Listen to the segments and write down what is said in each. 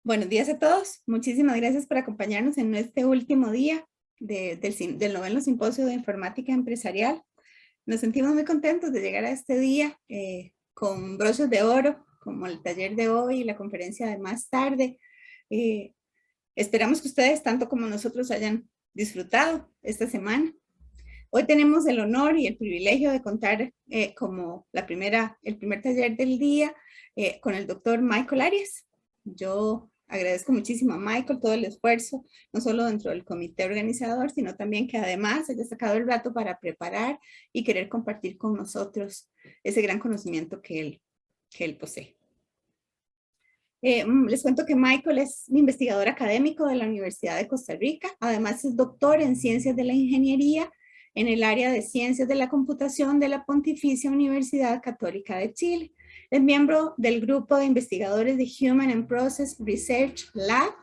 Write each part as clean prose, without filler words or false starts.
Buenos días a todos. Muchísimas gracias por acompañarnos en este último día del noveno simposio de informática empresarial. Nos sentimos muy contentos de llegar a este día con broches de oro, como el taller de hoy y la conferencia de más tarde. Esperamos que ustedes, tanto como nosotros, hayan disfrutado esta semana. Hoy tenemos el honor y el privilegio de contar como el primer taller del día con el doctor Michael Arias. Yo agradezco muchísimo a Michael todo el esfuerzo, no solo dentro del comité organizador, sino también que además haya sacado el rato para preparar y querer compartir con nosotros ese gran conocimiento que él posee. Les cuento que Michael es un investigador académico de la Universidad de Costa Rica, además es doctor en Ciencias de la Ingeniería en el área de Ciencias de la Computación de la Pontificia Universidad Católica de Chile. Es miembro del grupo de investigadores de Human and Process Research Lab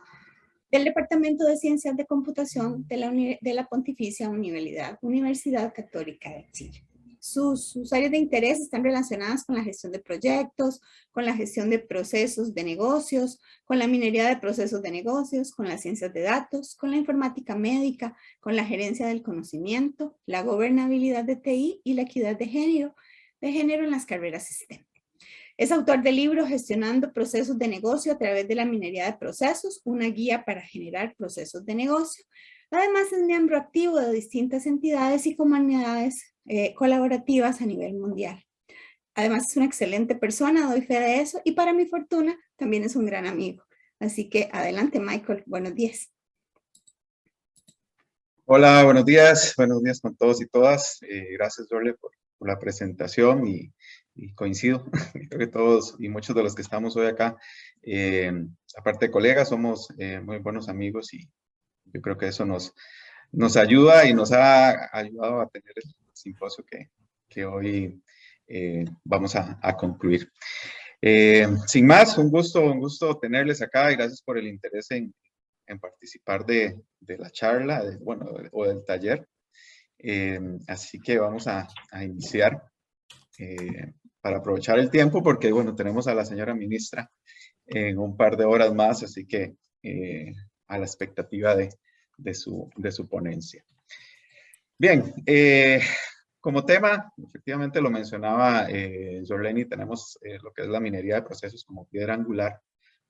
del Departamento de Ciencias de Computación de la Pontificia Universidad Católica de Chile. Sus áreas de interés están relacionadas con la gestión de proyectos, con la gestión de procesos de negocios, con la minería de procesos de negocios, con las ciencias de datos, con la informática médica, con la gerencia del conocimiento, la gobernabilidad de TI y la equidad de género en las carreras STEM. Es autor del libro Gestionando Procesos de Negocio a través de la minería de procesos, una guía para generar procesos de negocio. Además, es miembro activo de distintas entidades y comunidades colaborativas a nivel mundial. Además, es una excelente persona, doy fe de eso, y para mi fortuna, también es un gran amigo. Así que adelante, Michael. Buenos días. Hola, buenos días con todos y todas. Gracias, Dorle, por la presentación y coincido. Creo que todos y muchos de los que estamos hoy acá, aparte de colegas, somos muy buenos amigos y yo creo que eso nos ayuda y nos ha ayudado a tener el simposio que hoy vamos a concluir. Sin más, un gusto tenerles acá y gracias por el interés en participar de la charla, o del taller. Así que vamos a iniciar para aprovechar el tiempo porque, bueno, tenemos a la señora ministra en un par de horas más, así que a la expectativa de su ponencia. Bien, como tema, efectivamente lo mencionaba Jorleni, tenemos lo que es la minería de procesos como piedra angular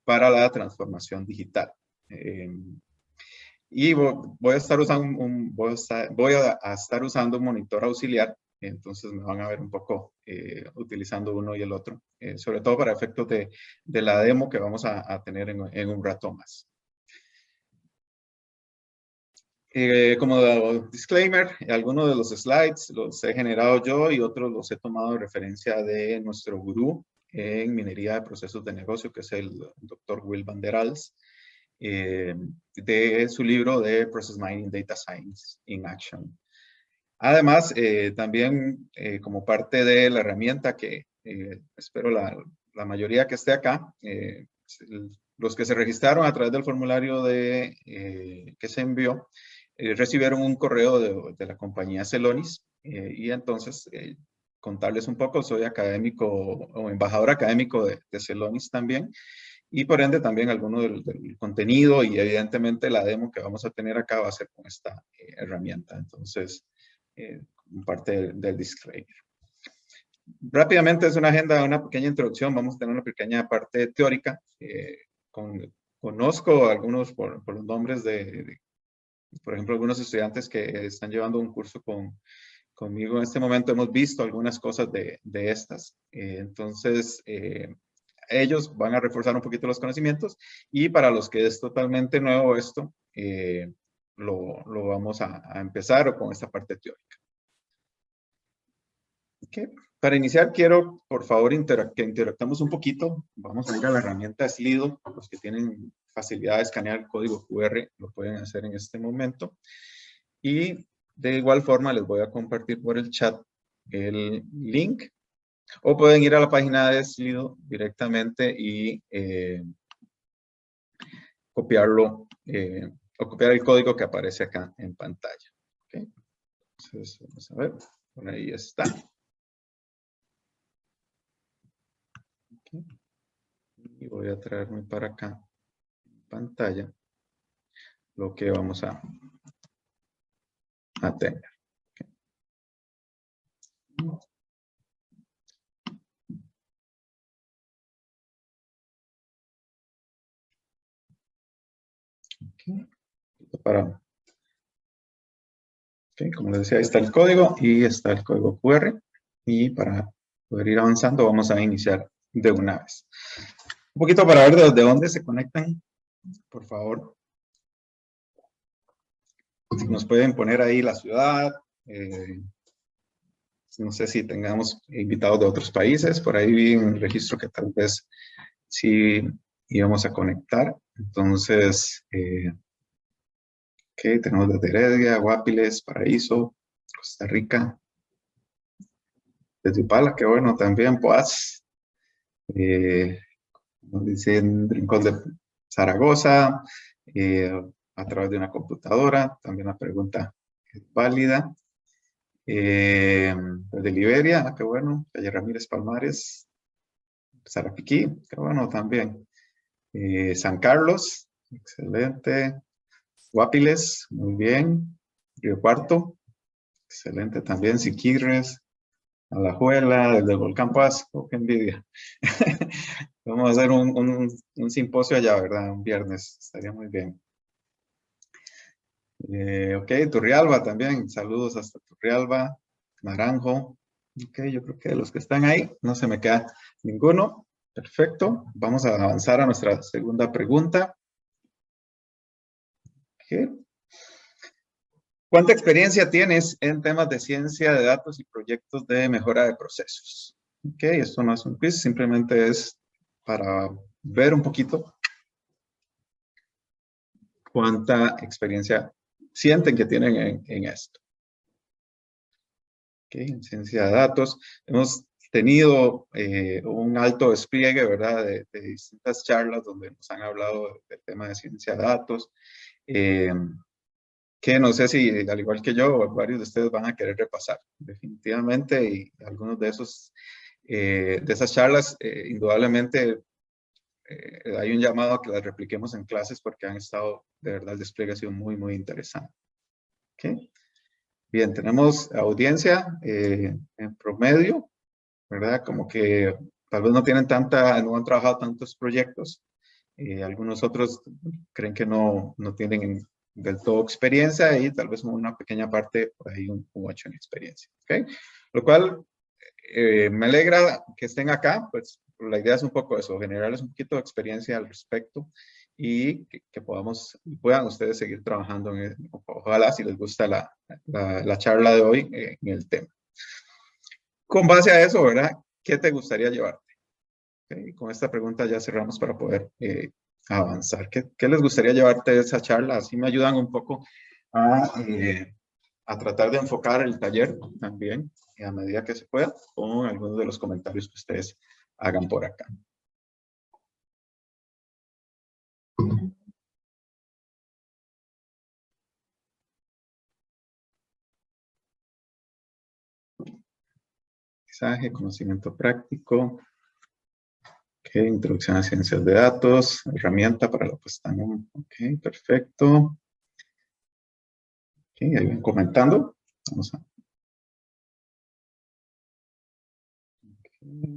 para la transformación digital. Y voy a estar usando un monitor auxiliar, entonces me van a ver un poco utilizando uno y el otro, sobre todo para efectos de la demo que vamos a tener en un rato más. Como disclaimer, algunos de los slides los he generado yo y otros los he tomado de referencia de nuestro gurú en minería de procesos de negocio, que es el doctor Will van der Als, de su libro de Process Mining Data Science in Action. Además, también como parte de la herramienta que espero la mayoría que esté acá, los que se registraron a través del formulario que se envió, recibieron un correo de la compañía Celonis y entonces contarles un poco, soy académico o embajador académico de Celonis también y por ende también alguno del contenido y evidentemente la demo que vamos a tener acá va a ser con esta herramienta. Entonces, parte del disclaimer. Rápidamente es una agenda, una pequeña introducción, vamos a tener una pequeña parte teórica. Conozco algunos por los nombres por ejemplo, algunos estudiantes que están llevando un curso conmigo en este momento, hemos visto algunas cosas de estas. Entonces, ellos van a reforzar un poquito los conocimientos y para los que es totalmente nuevo esto, lo vamos a empezar con esta parte teórica. Okay. Para iniciar, quiero, por favor, que interactuemos un poquito. Vamos a ir a la herramienta Slido. Los que tienen facilidad de escanear el código QR lo pueden hacer en este momento. Y de igual forma, les voy a compartir por el chat el link. O pueden ir a la página de Slido directamente y copiarlo, o copiar el código que aparece acá en pantalla. Okay. Entonces, vamos a ver. Por ahí está. Y voy a traerme para acá pantalla lo que vamos a tener. Como les decía, ahí está el código y está el código QR. Y para poder ir avanzando, vamos a iniciar de una vez. Un poquito para ver de dónde se conectan, por favor. Si nos pueden poner ahí la ciudad. No sé si tengamos invitados de otros países. Por ahí vi un registro que tal vez sí íbamos a conectar. Entonces, tenemos desde Heredia, Guapiles, Paraíso, Costa Rica. Desde Upala, qué bueno también, Poás. Nos dicen Rincón de Zaragoza, a través de una computadora. También la pregunta es válida. De Liberia, qué bueno. Calle Ramírez Palmares. Sarapiquí, qué bueno también. San Carlos, excelente. Guapiles, muy bien. Río Cuarto, excelente también. Siquirres, Alajuela, desde el Volcán Paz, oh, qué envidia. Vamos a hacer un simposio allá, ¿verdad? Un viernes, estaría muy bien. Ok, Turrialba también, saludos hasta Turrialba, Naranjo. Ok, yo creo que de los que están ahí, no se me queda ninguno. Perfecto, vamos a avanzar a nuestra segunda pregunta. Okay. ¿Cuánta experiencia tienes en temas de ciencia de datos y proyectos de mejora de procesos? Ok, esto no es un quiz, simplemente es para ver un poquito cuánta experiencia sienten que tienen en esto. Ok, en ciencia de datos hemos tenido un alto despliegue, ¿verdad? De distintas charlas donde nos han hablado del tema de ciencia de datos. Que no sé si, al igual que yo, varios de ustedes van a querer repasar, definitivamente, y algunos de esas charlas, indudablemente, hay un llamado a que las repliquemos en clases porque han estado, de verdad, el despliegue ha sido muy, muy interesante. ¿Okay? Bien, tenemos audiencia en promedio, ¿verdad? Como que tal vez no han trabajado tantos proyectos. Algunos otros creen que no tienen del todo experiencia y tal vez una pequeña parte, por ahí un 8 en experiencia. ¿Okay? Lo cual me alegra que estén acá, pues la idea es un poco eso, generarles un poquito de experiencia al respecto y que puedan ustedes seguir trabajando ojalá si les gusta la charla de hoy en el tema. Con base a eso, ¿verdad? ¿Qué te gustaría llevarte? Okay, con esta pregunta ya cerramos para poder avanzar. ¿Qué les gustaría llevarte de esa charla? Así me ayudan un poco a tratar de enfocar el taller también, a medida que se pueda, con algunos de los comentarios que ustedes hagan por acá. Mensaje, conocimiento práctico. Okay, introducción a ciencias de datos, herramienta para la puesta en común. Ok, perfecto. Okay, ahí ven comentando. Vamos a... Okay.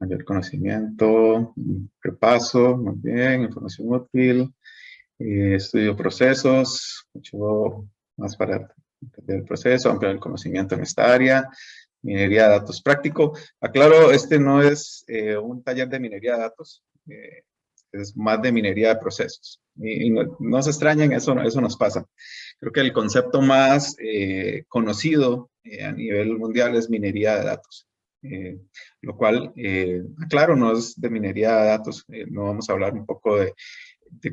Mayor conocimiento, repaso, muy bien, información útil, estudio procesos, mucho más para entender el proceso, ampliar el conocimiento en esta área, minería de datos práctico. Aclaro, este no es un taller de minería de datos, es más de minería de procesos. Y no se extrañen, eso nos pasa. Creo que el concepto más conocido a nivel mundial es minería de datos. Lo cual, claro, no es de minería de datos, no vamos a hablar un poco de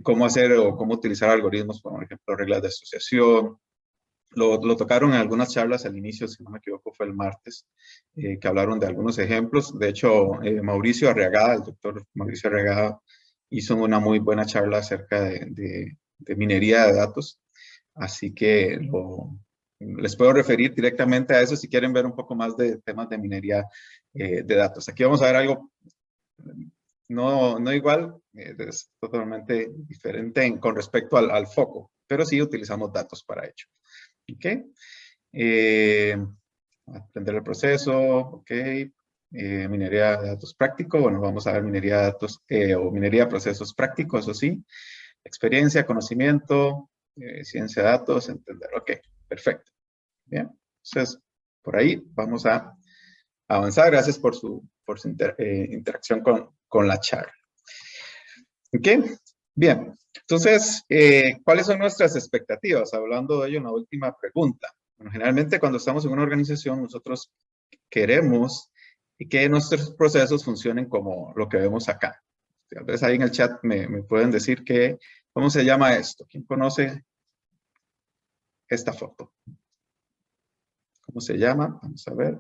cómo hacer o cómo utilizar algoritmos, por ejemplo, reglas de asociación. Lo tocaron en algunas charlas al inicio, si no me equivoco, fue el martes, que hablaron de algunos ejemplos. De hecho, Mauricio Arriagada, el doctor Mauricio Arriagada, hizo una muy buena charla acerca de minería de datos. Así que les puedo referir directamente a eso si quieren ver un poco más de temas de minería de datos. Aquí vamos a ver algo no igual, es totalmente diferente con respecto al foco, pero sí utilizamos datos para ello. ¿Ok? Aprender el proceso, ok. Minería de datos práctico, bueno, vamos a ver minería de datos o minería de procesos prácticos, eso sí. Experiencia, conocimiento, ciencia de datos, entender, ok, perfecto. Bien, entonces, por ahí vamos a avanzar. Gracias por su interacción con la charla. ¿Ok? Bien, entonces, ¿cuáles son nuestras expectativas? Hablando de ello, una última pregunta. Bueno, generalmente cuando estamos en una organización, nosotros queremos que nuestros procesos funcionen como lo que vemos acá. Tal vez ahí en el chat me pueden decir ¿cómo se llama esto? ¿Quién conoce esta foto? ¿Cómo se llama? Vamos a ver.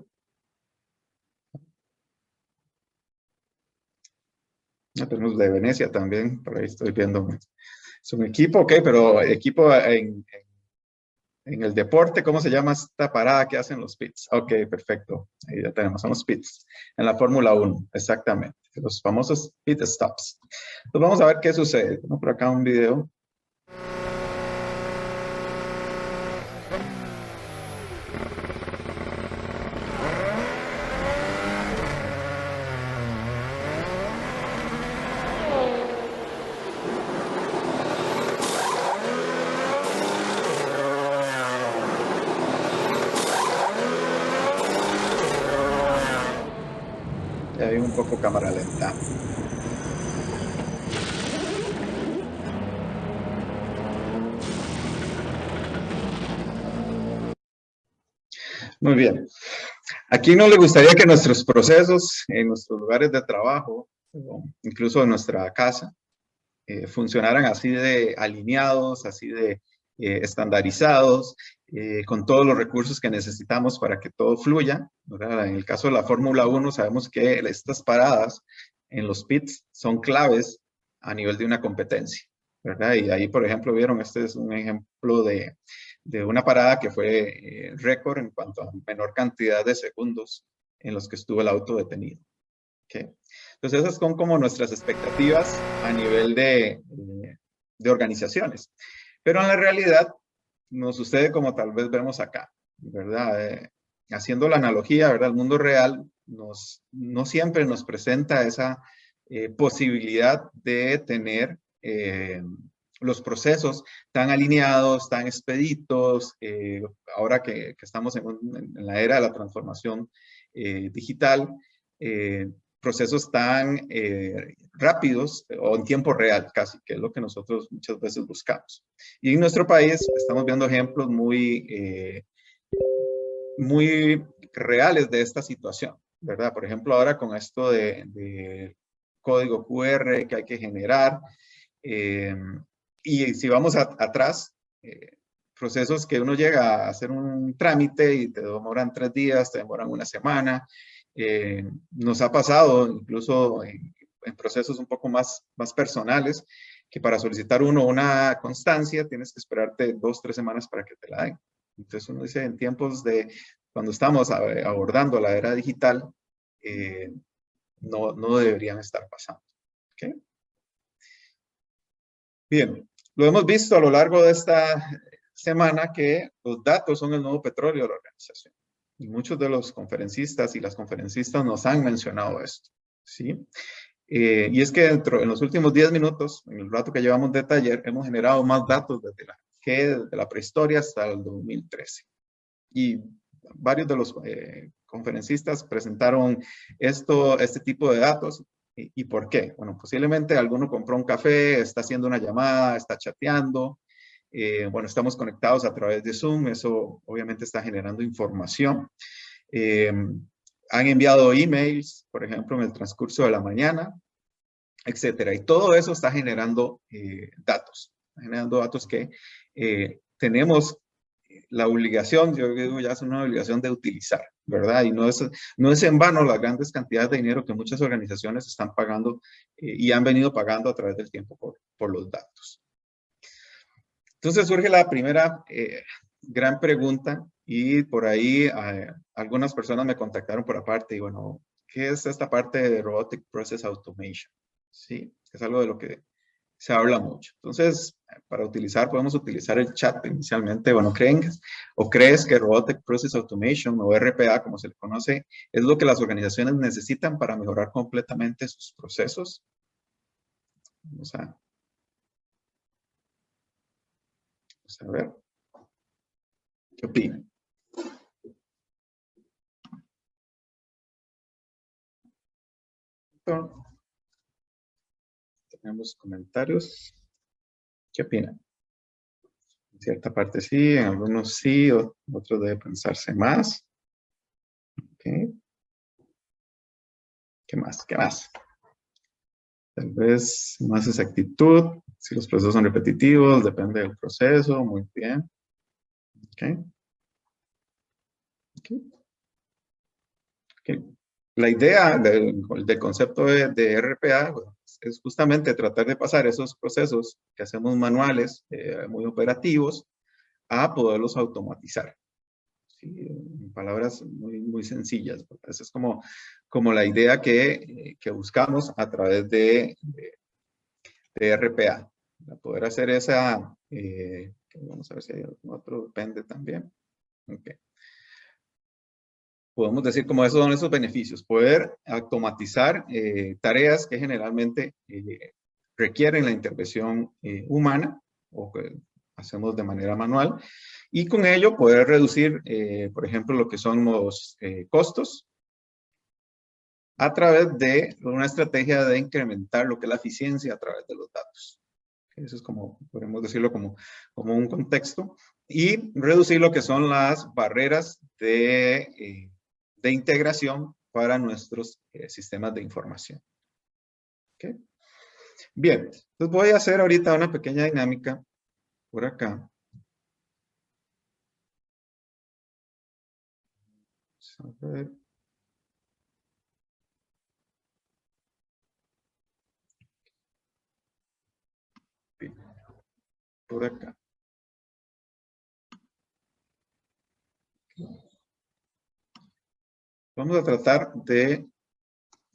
Tenemos de Venecia también, por ahí estoy viendo. Es un equipo, ok, pero equipo en el deporte, ¿cómo se llama esta parada que hacen los pits? Ok, perfecto. Ahí ya tenemos, son los pits. En la Fórmula 1, exactamente. Los famosos pit stops. Entonces vamos a ver qué sucede. Tengo por acá un video. Ya vi un poco cámara lenta. Muy bien. Aquí no le gustaría que nuestros procesos en nuestros lugares de trabajo, o incluso en nuestra casa, funcionaran así de alineados, así de estandarizados, con todos los recursos que necesitamos para que todo fluya, ¿verdad? En el caso de la Fórmula 1 sabemos que estas paradas en los pits son claves a nivel de una competencia, ¿verdad? Y ahí, por ejemplo, vieron, este es un ejemplo de una parada que fue récord en cuanto a menor cantidad de segundos en los que estuvo el auto detenido. ¿Okay? Entonces esas son como nuestras expectativas a nivel de organizaciones. Pero en la realidad nos sucede como tal vez vemos acá, ¿verdad? Haciendo la analogía, ¿verdad? El mundo real no siempre nos presenta esa posibilidad de tener los procesos tan alineados, tan expeditos, ahora que estamos en la era de la transformación digital, procesos tan rápidos o en tiempo real casi, que es lo que nosotros muchas veces buscamos. Y en nuestro país estamos viendo ejemplos muy reales de esta situación, ¿verdad? Por ejemplo, ahora con esto de código QR que hay que generar, y si vamos atrás, procesos que uno llega a hacer un trámite y te demoran 3 días, te demoran una semana. Nos ha pasado incluso en procesos un poco más personales, que para solicitar una constancia tienes que esperarte 2, 3 semanas para que te la den. Entonces uno dice, en tiempos de cuando estamos abordando la era digital, no deberían estar pasando. ¿Okay? Bien, lo hemos visto a lo largo de esta semana que los datos son el nuevo petróleo de la organización. Y muchos de los conferencistas y las conferencistas nos han mencionado esto, ¿sí? Y es que en los últimos 10 minutos, en el rato que llevamos de taller, hemos generado más datos desde la prehistoria hasta el 2013. Y varios de los conferencistas presentaron este tipo de datos. ¿Y por qué? Bueno, posiblemente alguno compró un café, está haciendo una llamada, está chateando. Bueno, estamos conectados a través de Zoom, eso obviamente está generando información. Han enviado emails, por ejemplo, en el transcurso de la mañana, etcétera. Y todo eso está generando datos que tenemos la obligación, yo digo ya es una obligación de utilizar, ¿verdad? Y no es en vano las grandes cantidades de dinero que muchas organizaciones están pagando y han venido pagando a través del tiempo por los datos. Entonces surge la primera gran pregunta y por ahí algunas personas me contactaron por aparte y bueno, ¿qué es esta parte de Robotic Process Automation? ¿sí? Es algo de lo que se habla mucho. Entonces, para utilizar, podemos utilizar el chat inicialmente. Bueno, ¿crees que Robotic Process Automation o RPA, como se le conoce, es lo que las organizaciones necesitan para mejorar completamente sus procesos? Vamos a ver. ¿Qué opinan? Tenemos comentarios. ¿Qué opinan? En cierta parte sí, en algunos sí, otros debe pensarse más. Okay. ¿Qué más? ¿Qué más? Tal vez más exactitud, si los procesos son repetitivos, depende del proceso, muy bien. Okay. Okay. Okay. La idea del concepto de RPA es justamente tratar de pasar esos procesos que hacemos manuales, muy operativos, a poderlos automatizar. ¿Sí? En palabras muy sencillas. Esa es como la idea que buscamos a través de RPA. Para poder hacer esa, vamos a ver si hay otro, depende también. Okay. Podemos decir como esos son esos beneficios, poder automatizar tareas que generalmente requieren la intervención humana o que hacemos de manera manual y con ello poder reducir, por ejemplo, lo que son los costos a través de una estrategia de incrementar lo que es la eficiencia a través de los datos. Eso es como, podemos decirlo como un contexto y reducir lo que son las barreras de integración para nuestros sistemas de información. ¿Okay? Bien, entonces voy a hacer ahorita una pequeña dinámica por acá. Vamos a ver. Bien, por acá. Vamos a tratar de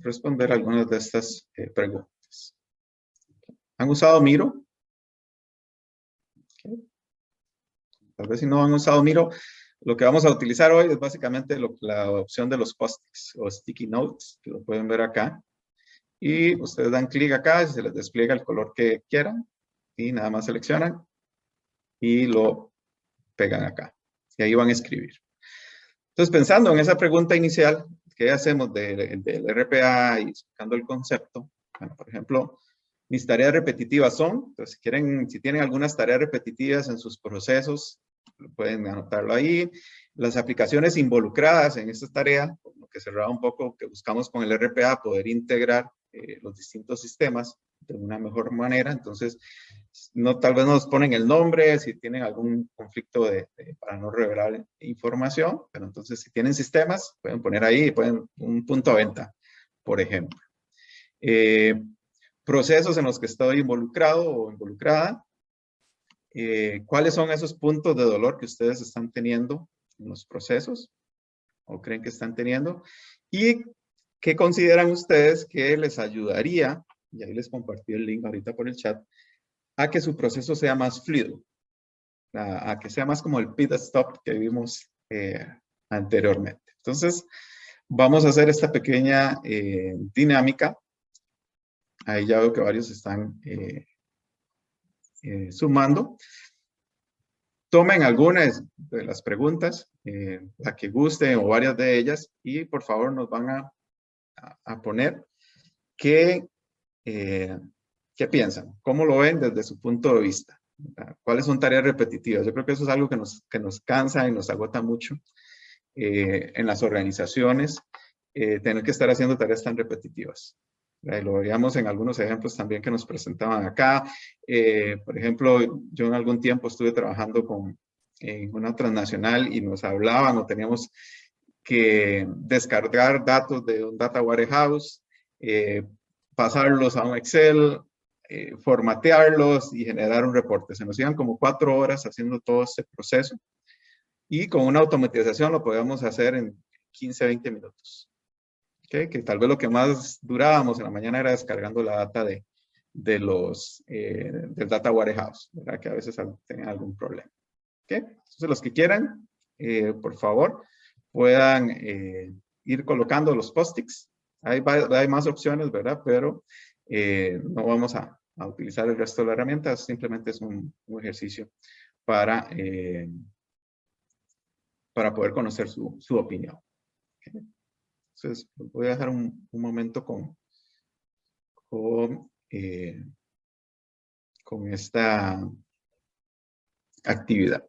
responder algunas de estas preguntas. ¿Han usado Miro? Okay. Tal vez si no han usado Miro, lo que vamos a utilizar hoy es básicamente la opción de los post-its o sticky notes, que lo pueden ver acá. Y ustedes dan clic acá y se les despliega el color que quieran. Y nada más seleccionan y lo pegan acá. Y ahí van a escribir. Entonces, pensando en esa pregunta inicial, ¿qué hacemos del RPA y explicando el concepto? Bueno, por ejemplo, mis tareas repetitivas son, entonces si tienen algunas tareas repetitivas en sus procesos, pueden anotarlo ahí. Las aplicaciones involucradas en esta tarea, lo que cerraba un poco, que buscamos con el RPA, poder integrar los distintos sistemas de una mejor manera. Entonces, tal vez nos ponen el nombre, si tienen algún conflicto para no revelar información, pero entonces si tienen sistemas, pueden poner ahí, pueden un punto de venta, por ejemplo. Procesos en los que estoy involucrado o involucrada. ¿Cuáles son esos puntos de dolor que ustedes están teniendo en los procesos o creen que están teniendo? ¿Y qué consideran ustedes que les ayudaría, y ahí les compartí el link ahorita por el chat, a que su proceso sea más fluido, a que sea más como el pit stop que vimos anteriormente? Entonces, vamos a hacer esta pequeña dinámica. Ahí ya veo que varios están sumando. Tomen algunas de las preguntas, la que gusten o varias de ellas, y por favor nos van a poner qué piensan, cómo lo ven desde su punto de vista. ¿Cuáles son tareas repetitivas? Yo creo que eso es algo que nos cansa y nos agota mucho en las organizaciones, tener que estar haciendo tareas tan repetitivas. Lo veíamos en algunos ejemplos también que nos presentaban acá. Por ejemplo, yo en algún tiempo estuve trabajando en una transnacional y nos hablaban o teníamos que descargar datos de un data warehouse, pasarlos a un Excel, formatearlos y generar un reporte. Se nos iban como 4 horas haciendo todo este proceso y con una automatización lo podíamos hacer en 15, 20 minutos. ¿okay? Que tal vez lo que más durábamos en la mañana era descargando la data del data warehouse, ¿verdad? Que a veces tenían algún problema. ¿Okay? Entonces, los que quieran, por favor, puedan ir colocando los post-its. Hay más opciones, ¿verdad? Pero no vamos a utilizar el resto de las herramientas, simplemente es un ejercicio para poder conocer su opinión. ¿Okay? Entonces, voy a dejar un momento con esta actividad.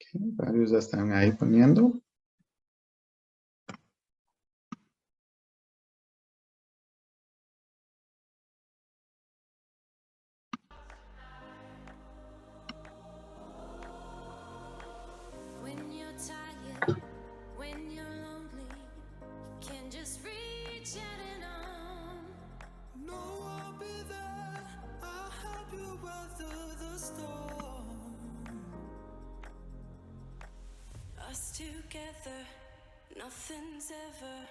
Okay, varios ya están ahí poniendo. Together, nothing's ever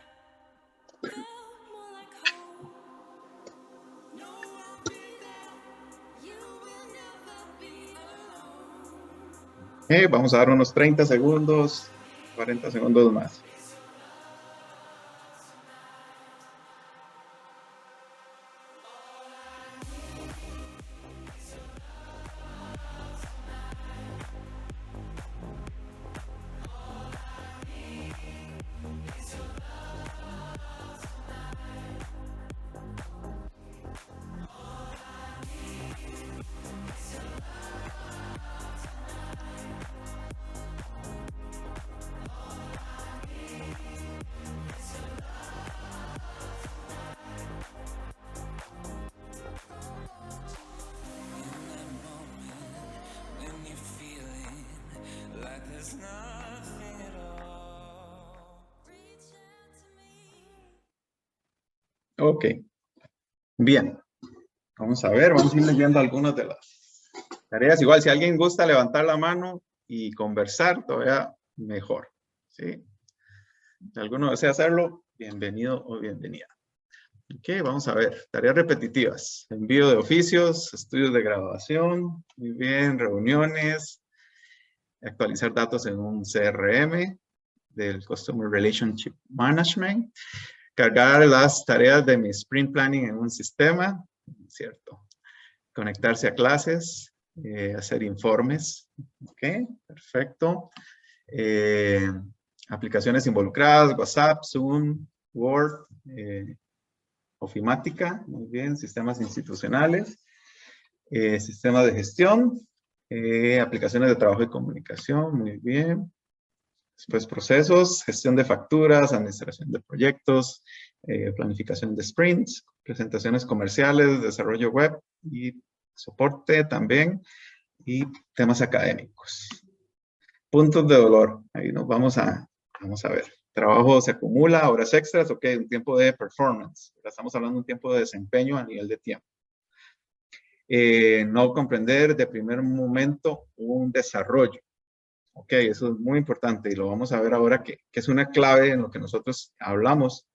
felt more like home. No, I'll be there. You will never be alone. Okay, vamos a dar unos 30 segundos, 40 segundos más. Ok, bien. Vamos a ver, vamos a ir leyendo algunas de las tareas. Igual, si alguien gusta levantar la mano y conversar, todavía mejor. ¿Sí? Si alguno desea hacerlo, bienvenido o bienvenida. Ok, vamos a ver. Tareas repetitivas. Envío de oficios, estudios de graduación, muy bien, reuniones, actualizar datos en un CRM del Customer Relationship Management, cargar las tareas de mi Sprint Planning en un sistema, ¿cierto? Conectarse a clases, hacer informes, ok, perfecto. Aplicaciones involucradas, WhatsApp, Zoom, Word, Ofimática, muy bien, sistemas institucionales, sistemas de gestión, aplicaciones de trabajo y comunicación, muy bien. Después procesos, gestión de facturas, administración de proyectos, planificación de sprints, presentaciones comerciales, desarrollo web y soporte también, y temas académicos. Puntos de dolor, ahí nos vamos a ver. Trabajo se acumula, horas extras, ok, un tiempo de performance. Estamos hablando de un tiempo de desempeño a nivel de tiempo. No comprender de primer momento un desarrollo. Ok, eso es muy importante y lo vamos a ver ahora que es una clave en lo que nosotros hablamos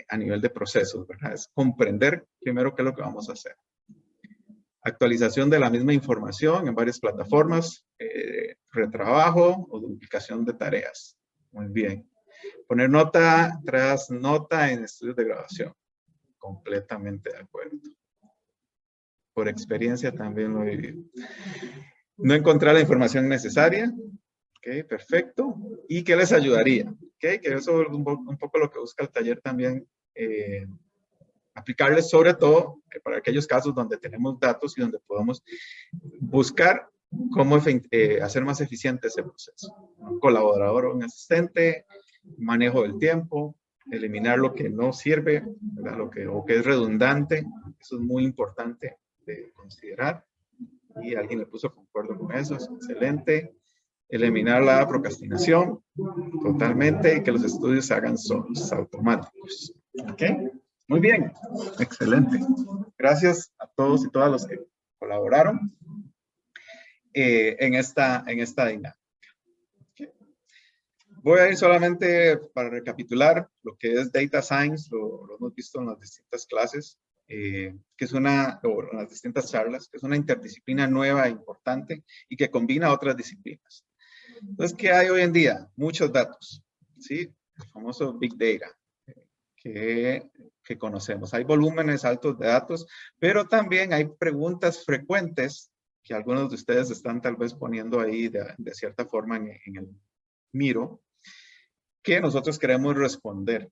a nivel de procesos, ¿verdad? Es comprender primero qué es lo que vamos a hacer. Actualización de la misma información en varias plataformas, retrabajo o duplicación de tareas. Muy bien. Poner nota tras nota en estudios de graduación. Completamente de acuerdo. Por experiencia también lo he vivido. No encontrar la información necesaria. Ok, perfecto. ¿Y qué les ayudaría? Ok, que eso es un poco lo que busca el taller también. Aplicarles sobre todo para aquellos casos donde tenemos datos y donde podemos buscar cómo hacer más eficiente ese proceso. Un colaborador o un asistente, manejo del tiempo, eliminar lo que no sirve, ¿verdad? O que es redundante. Eso es muy importante de considerar. Y alguien le puso concuerdo con eso, es excelente. Eliminar la procrastinación totalmente y que los estudios se hagan solos, automáticos. ¿Ok? Muy bien, excelente. Gracias a todos y todas los que colaboraron en esta dinámica. ¿Okay? Voy a ir solamente para recapitular lo que es Data Science, lo hemos visto en las distintas clases, que es o en las distintas charlas, que es una interdisciplina nueva e importante y que combina otras disciplinas. Entonces, ¿qué hay hoy en día? Muchos datos, ¿sí? El famoso Big Data que conocemos. Hay volúmenes altos de datos, pero también hay preguntas frecuentes que algunos de ustedes están tal vez poniendo ahí de cierta forma en el Miro, que nosotros queremos responder,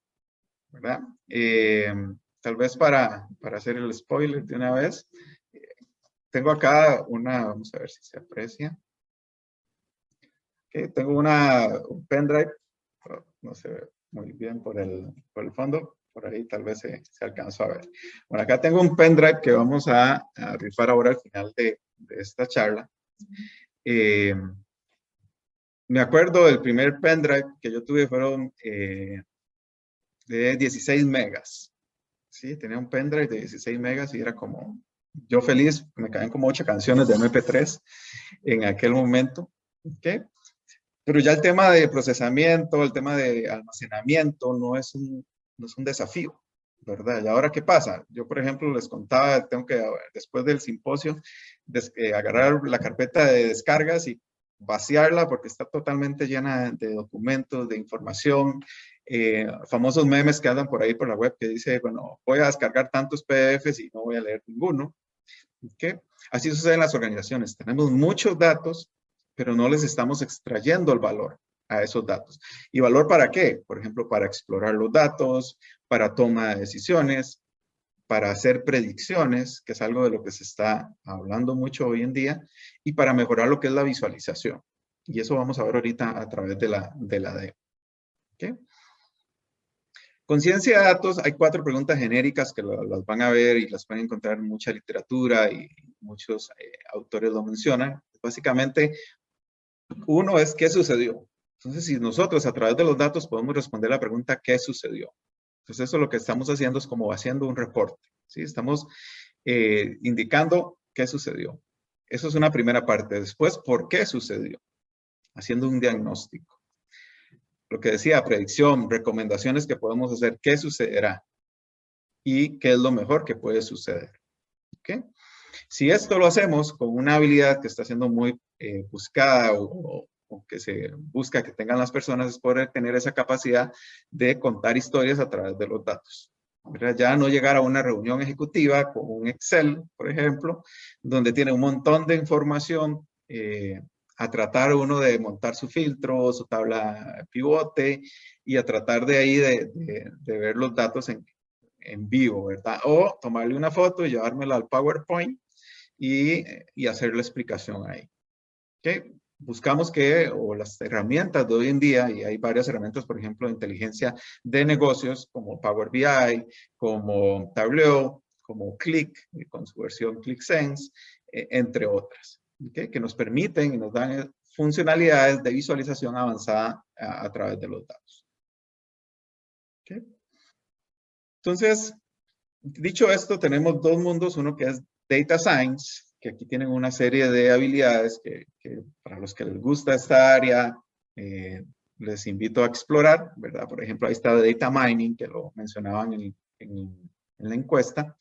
¿verdad? Tal vez para hacer el spoiler de una vez, tengo acá vamos a ver si se aprecia. Okay, tengo un pendrive, no se ve muy bien por el fondo, por ahí tal vez se alcanzó a ver. Bueno, acá tengo un pendrive que vamos a rifar ahora al final de esta charla. Me acuerdo del primer pendrive que yo tuve fueron de 16 megas. Sí, tenía un pendrive de 16 megas y era como, yo feliz, me caen como 8 canciones de MP3 en aquel momento. ¿Okay? Pero ya el tema de procesamiento, el tema de almacenamiento no es un desafío, ¿verdad? ¿Y ahora qué pasa? Yo, por ejemplo, les contaba, tengo que, después del simposio, agarrar la carpeta de descargas y vaciarla porque está totalmente llena de documentos, de información, famosos memes que andan por ahí por la web que dice, bueno, voy a descargar tantos PDFs y no voy a leer ninguno. ¿Okay? Así sucede en las organizaciones. Tenemos muchos datos, pero no les estamos extrayendo el valor a esos datos. ¿Y valor para qué? Por ejemplo, para explorar los datos, para toma de decisiones, para hacer predicciones, que es algo de lo que se está hablando mucho hoy en día, y para mejorar lo que es la visualización. Y eso vamos a ver ahorita a través de la demo. ¿Okay? Con ciencia de datos hay 4 preguntas genéricas que las van a ver y las pueden encontrar en mucha literatura y muchos autores lo mencionan. Básicamente, uno es ¿qué sucedió? Entonces, si nosotros a través de los datos podemos responder la pregunta ¿qué sucedió? Entonces, eso lo que estamos haciendo es como haciendo un reporte, ¿sí? Estamos indicando qué sucedió. Eso es una primera parte. Después, ¿por qué sucedió? Haciendo un diagnóstico. Lo que decía, predicción, recomendaciones que podemos hacer, ¿qué sucederá? Y qué es lo mejor que puede suceder. ¿Okay? Si esto lo hacemos con una habilidad que está siendo muy buscada o que se busca que tengan las personas, es poder tener esa capacidad de contar historias a través de los datos. ¿Verdad? Ya no llegar a una reunión ejecutiva con un Excel, por ejemplo, donde tiene un montón de información, a tratar uno de montar su filtro, su tabla pivote y a tratar de ahí de ver los datos en vivo, ¿verdad? O tomarle una foto y llevármela al PowerPoint y hacer la explicación ahí. ¿Okay? Buscamos o las herramientas de hoy en día, y hay varias herramientas, por ejemplo, de inteligencia de negocios, como Power BI, como Tableau, como Qlik, con su versión QlikSense, entre otras, ¿okay? Que nos permiten y nos dan funcionalidades de visualización avanzada a través de los datos. ¿Okay? Entonces, dicho esto, tenemos 2 mundos, uno que es Data Science, que aquí tienen una serie de habilidades que para los que les gusta esta área, les invito a explorar, ¿verdad? Por ejemplo, ahí está Data Mining, que lo mencionaban en la encuesta.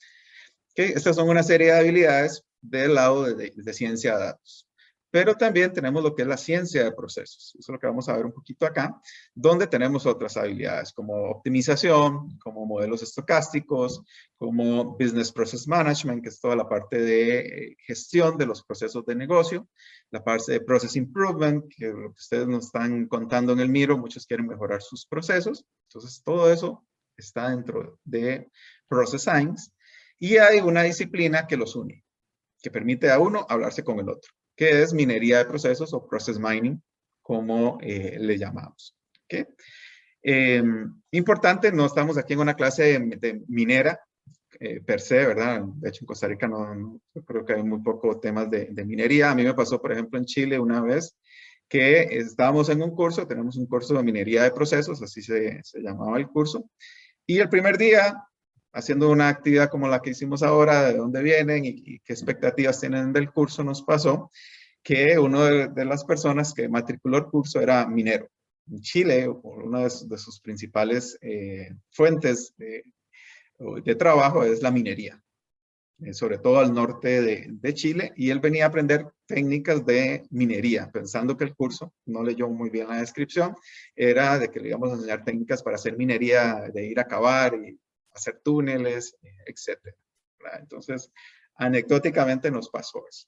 Que estas son una serie de habilidades del lado de ciencia de datos. Pero también tenemos lo que es la ciencia de procesos. Eso es lo que vamos a ver un poquito acá, donde tenemos otras habilidades como optimización, como modelos estocásticos, como Business Process Management, que es toda la parte de gestión de los procesos de negocio, la parte de Process Improvement, que es lo que ustedes nos están contando en el Miro, muchos quieren mejorar sus procesos. Entonces, todo eso está dentro de Process Science. Y hay una disciplina que los une, que permite a uno hablarse con el otro, que es minería de procesos o process mining, como le llamamos. ¿Okay? Importante, no estamos aquí en una clase de minera per se, ¿verdad? De hecho, en Costa Rica yo creo que hay muy pocos temas de minería. A mí me pasó, por ejemplo, en Chile una vez que estábamos en un curso, tenemos un curso de minería de procesos, así se llamaba el curso, y el primer día, haciendo una actividad como la que hicimos ahora, de dónde vienen y qué expectativas tienen del curso, nos pasó que una de las personas que matriculó el curso era minero. En Chile, una de sus principales fuentes de trabajo es la minería, sobre todo al norte de Chile, y él venía a aprender técnicas de minería, pensando que el curso, no leyó muy bien la descripción, era de que le íbamos a enseñar técnicas para hacer minería, de ir a cavar y hacer túneles, etc. Entonces, anecdóticamente nos pasó eso.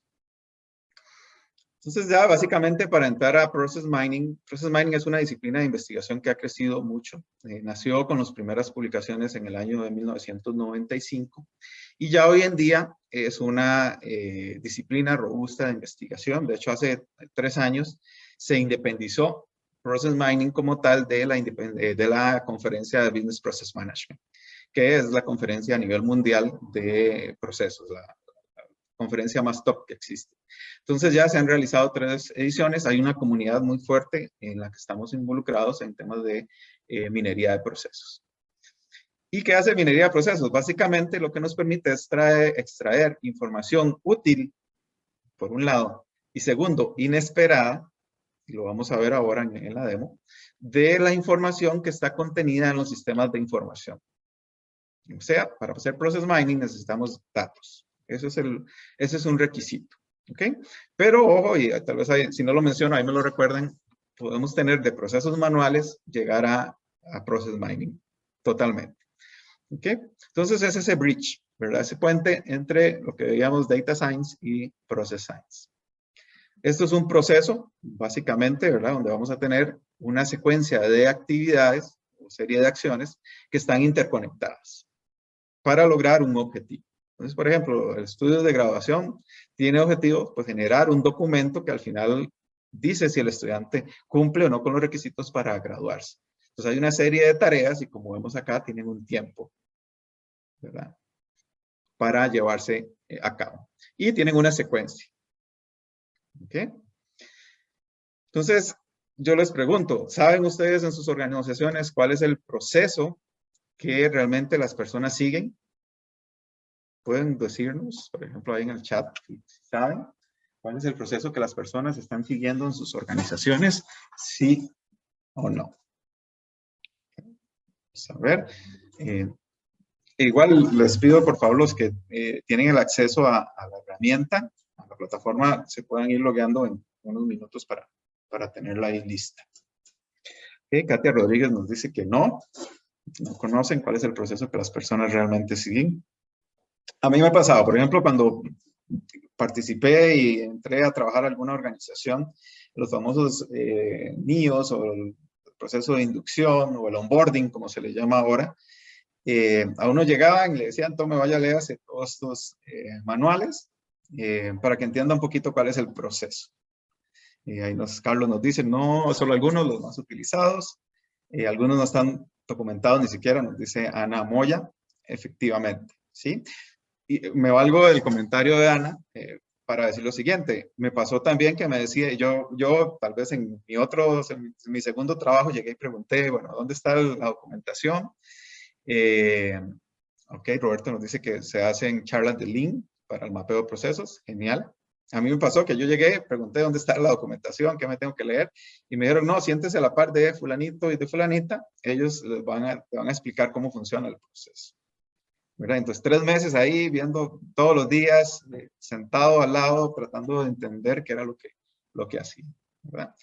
Entonces ya básicamente para entrar a Process Mining es una disciplina de investigación que ha crecido mucho. Nació con las primeras publicaciones en el año de 1995 y ya hoy en día es una disciplina robusta de investigación. De hecho, hace 3 años se independizó Process Mining como tal de la conferencia de Business Process Management, que es la conferencia a nivel mundial de procesos, la conferencia más top que existe. Entonces ya se han realizado 3 ediciones, hay una comunidad muy fuerte en la que estamos involucrados en temas de minería de procesos. ¿Y qué hace minería de procesos? Básicamente lo que nos permite es extraer información útil, por un lado, y segundo, inesperada, y lo vamos a ver ahora en la demo, de la información que está contenida en los sistemas de información. O sea, para hacer process mining necesitamos datos. Ese es un requisito. ¿Ok? Pero ojo, y tal vez si no lo menciono, ahí me lo recuerdan, podemos tener de procesos manuales llegar a process mining totalmente. ¿Ok? Entonces es ese bridge, ¿verdad? Ese puente entre lo que veíamos data science y process science. Esto es un proceso, básicamente, ¿verdad? Donde vamos a tener una secuencia de actividades o serie de acciones que están interconectadas para lograr un objetivo. Entonces, por ejemplo, el estudio de graduación tiene objetivo, pues, generar un documento que al final dice si el estudiante cumple o no con los requisitos para graduarse. Entonces, hay una serie de tareas y como vemos acá, tienen un tiempo, ¿verdad? Para llevarse a cabo. Y tienen una secuencia. ¿Ok? Entonces, yo les pregunto, ¿saben ustedes en sus organizaciones cuál es el proceso que realmente las personas siguen? Pueden decirnos, por ejemplo, ahí en el chat, si saben cuál es el proceso que las personas están siguiendo en sus organizaciones, sí o no. Vamos a ver. Igual les pido, por favor, los que tienen el acceso a la herramienta, a la plataforma, se puedan ir logueando en unos minutos para tenerla ahí lista. Katia Rodríguez nos dice que no conocen cuál es el proceso que las personas realmente siguen. A mí me ha pasado, por ejemplo, cuando participé y entré a trabajar en alguna organización, los famosos NIOs o el proceso de inducción o el onboarding, como se le llama ahora, a uno llegaban y le decían, tome, vaya, léase todos estos manuales para que entienda un poquito cuál es el proceso. Ahí Carlos nos dice, no, solo algunos, los más utilizados. Algunos no están documentados ni siquiera, nos dice Ana Moya, efectivamente, ¿sí? Y me valgo del comentario de Ana para decir lo siguiente. Me pasó también que me decía, yo tal vez en mi segundo trabajo llegué y pregunté, bueno, ¿dónde está la documentación? Ok, Roberto nos dice que se hacen charlas de Lean para el mapeo de procesos. Genial. A mí me pasó que yo llegué, pregunté dónde está la documentación, qué me tengo que leer, y me dijeron, no, siéntese a la par de fulanito y de fulanita, ellos te van a explicar cómo funciona el proceso. ¿Verdad? Entonces, 3 meses ahí viendo todos los días, sentado al lado, tratando de entender qué era lo que hacía. ¿Verdad?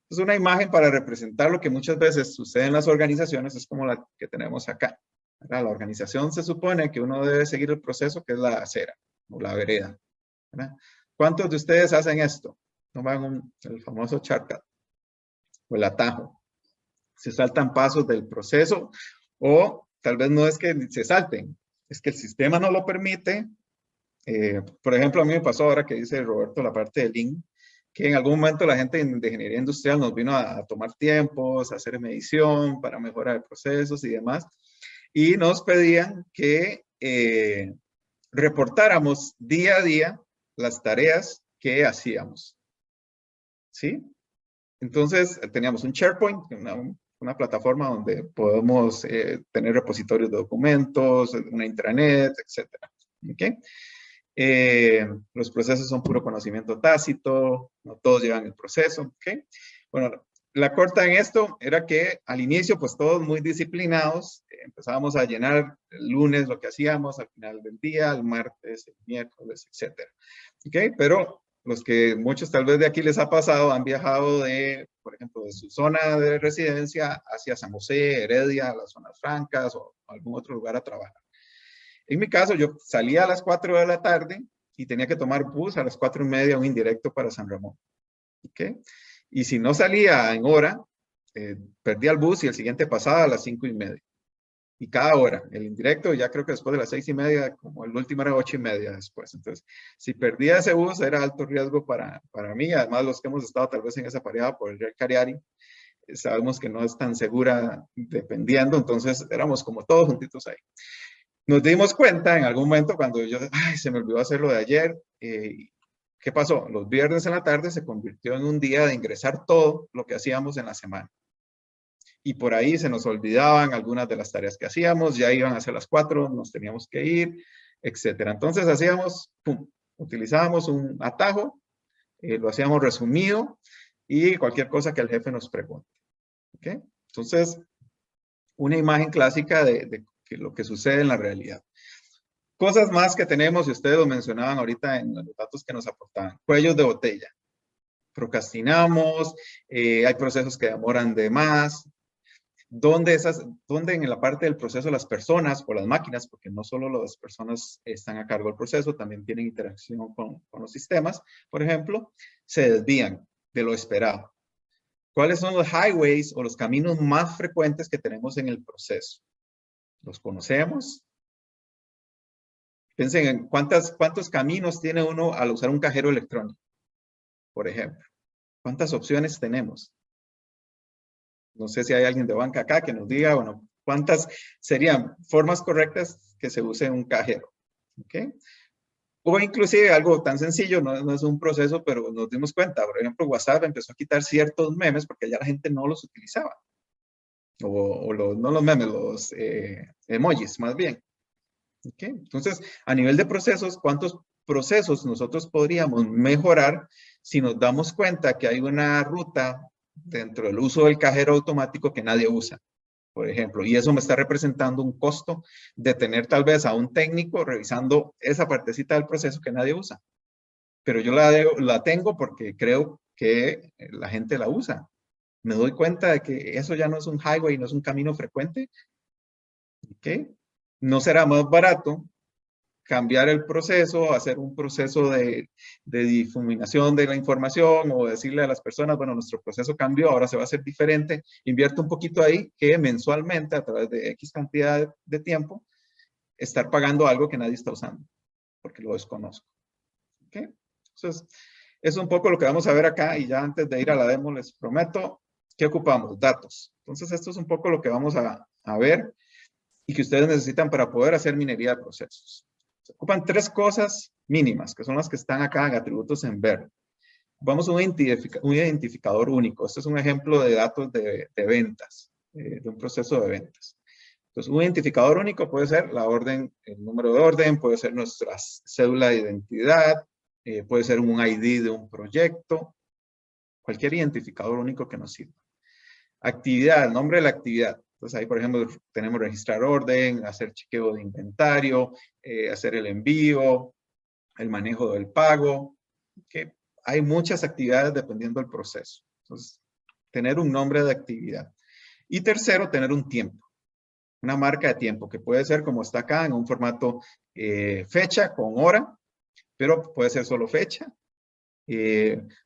Es una imagen para representar lo que muchas veces sucede en las organizaciones, es como la que tenemos acá. ¿Verdad? La organización se supone que uno debe seguir el proceso que es la acera o la vereda. ¿Verdad? ¿Cuántos de ustedes hacen esto? Toman el famoso shortcut o el atajo. Se saltan pasos del proceso o tal vez no es que se salten, es que el sistema no lo permite. Por ejemplo, a mí me pasó ahora que dice Roberto la parte de Lean. que en algún momento la gente de ingeniería industrial nos vino a tomar tiempos, a hacer medición para mejorar de procesos y demás, y nos pedían que reportáramos día a día las tareas que hacíamos, ¿sí? Entonces, teníamos un SharePoint, una plataforma donde podemos tener repositorios de documentos, una intranet, etc. ¿Okay? Los procesos son puro conocimiento tácito, no todos llevan el proceso. ¿Okay? Bueno, la corta en esto era que al inicio, pues todos muy disciplinados, empezábamos a llenar el lunes lo que hacíamos, al final del día, el martes, el miércoles, etc. ¿Okay? Pero los que muchos tal vez de aquí les ha pasado, han viajado de, por ejemplo, de su zona de residencia hacia San José, Heredia, las zonas francas o algún otro lugar a trabajar. En mi caso, yo salía a las 4 de la tarde y tenía que tomar bus a las 4:30, un indirecto para San Ramón. ¿Okay? Y si no salía en hora, perdía el bus y el siguiente pasaba a las 5:30. Y cada hora, el indirecto, ya creo que después de las 6:30, como el último era 8:30 después. Entonces, si perdía ese bus, era alto riesgo para mí. Además, los que hemos estado tal vez en esa pareja por el Real Cariari, sabemos que no es tan segura dependiendo. Entonces, éramos como todos juntitos ahí. Nos dimos cuenta en algún momento cuando yo, se me olvidó hacer lo de ayer. ¿Qué pasó? Los viernes en la tarde se convirtió en un día de ingresar todo lo que hacíamos en la semana. Y por ahí se nos olvidaban algunas de las tareas que hacíamos, ya iban a ser las 4, nos teníamos que ir, etc. Entonces hacíamos, utilizábamos un atajo, lo hacíamos resumido y cualquier cosa que el jefe nos pregunte. ¿Okay? Entonces, una imagen clásica de lo que sucede en la realidad. Cosas más que tenemos, y ustedes lo mencionaban ahorita en los datos que nos aportaban, cuellos de botella. Procrastinamos, hay procesos que demoran de más. ¿Dónde en la parte del proceso las personas o las máquinas, porque no solo las personas están a cargo del proceso, también tienen interacción con los sistemas, por ejemplo, se desvían de lo esperado? ¿Cuáles son los highways o los caminos más frecuentes que tenemos en el proceso? ¿Los conocemos? Piensen en cuántos caminos tiene uno al usar un cajero electrónico, por ejemplo. ¿Cuántas opciones tenemos? No sé si hay alguien de banca acá que nos diga, bueno, ¿cuántas serían formas correctas que se use un cajero? ¿Okay? O inclusive algo tan sencillo, no es un proceso, pero nos dimos cuenta. Por ejemplo, WhatsApp empezó a quitar ciertos memes porque ya la gente no los utilizaba. No los memes, los emojis más bien. ¿Okay? Entonces, a nivel de procesos, ¿cuántos procesos nosotros podríamos mejorar si nos damos cuenta que hay una ruta dentro del uso del cajero automático que nadie usa, por ejemplo? Y eso me está representando un costo de tener tal vez a un técnico revisando esa partecita del proceso que nadie usa. Pero yo la tengo porque creo que la gente la usa. Me doy cuenta de que eso ya no es un highway, no es un camino frecuente. ¿Okay? ¿No será más barato cambiar el proceso, hacer un proceso de difuminación de la información o decirle a las personas, bueno, nuestro proceso cambió, ahora se va a hacer diferente, invierte un poquito ahí, que mensualmente a través de X cantidad de tiempo, estar pagando algo que nadie está usando, porque lo desconozco? ¿Okay? Entonces, es un poco lo que vamos a ver acá, y ya antes de ir a la demo les prometo que ocupamos datos. Entonces, esto es un poco lo que vamos a ver y que ustedes necesitan para poder hacer minería de procesos. Se ocupan 3 cosas mínimas, que son las que están acá en atributos en verde. Vamos a un identificador único. Este es un ejemplo de datos de ventas, de un proceso de ventas. Entonces, un identificador único puede ser la orden, el número de orden, puede ser nuestra cédula de identidad, puede ser un ID de un proyecto, cualquier identificador único que nos sirva. Actividad, el nombre de la actividad. Entonces ahí, por ejemplo, tenemos registrar orden, hacer chequeo de inventario, hacer el envío, el manejo del pago. Que hay muchas actividades dependiendo del proceso. Entonces, tener un nombre de actividad. Y tercero, tener un tiempo. Una marca de tiempo, que puede ser como está acá, en un formato fecha con hora, pero puede ser solo fecha.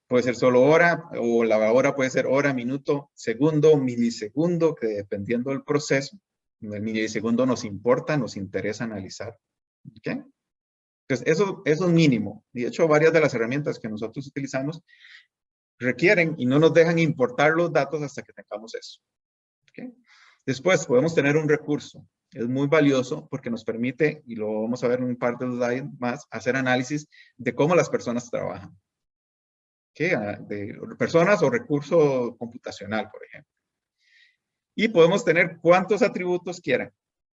Puede ser solo hora, o la hora puede ser hora, minuto, segundo, milisegundo, que dependiendo del proceso, el milisegundo nos importa, nos interesa analizar. ¿Okay? Entonces, eso es mínimo. De hecho, varias de las herramientas que nosotros utilizamos requieren y no nos dejan importar los datos hasta que tengamos eso. ¿Okay? Después podemos tener un recurso. Es muy valioso porque nos permite, y lo vamos a ver en un par de slides más, hacer análisis de cómo las personas trabajan. ¿Okay? De personas o recurso computacional, por ejemplo. Y podemos tener cuántos atributos quieran.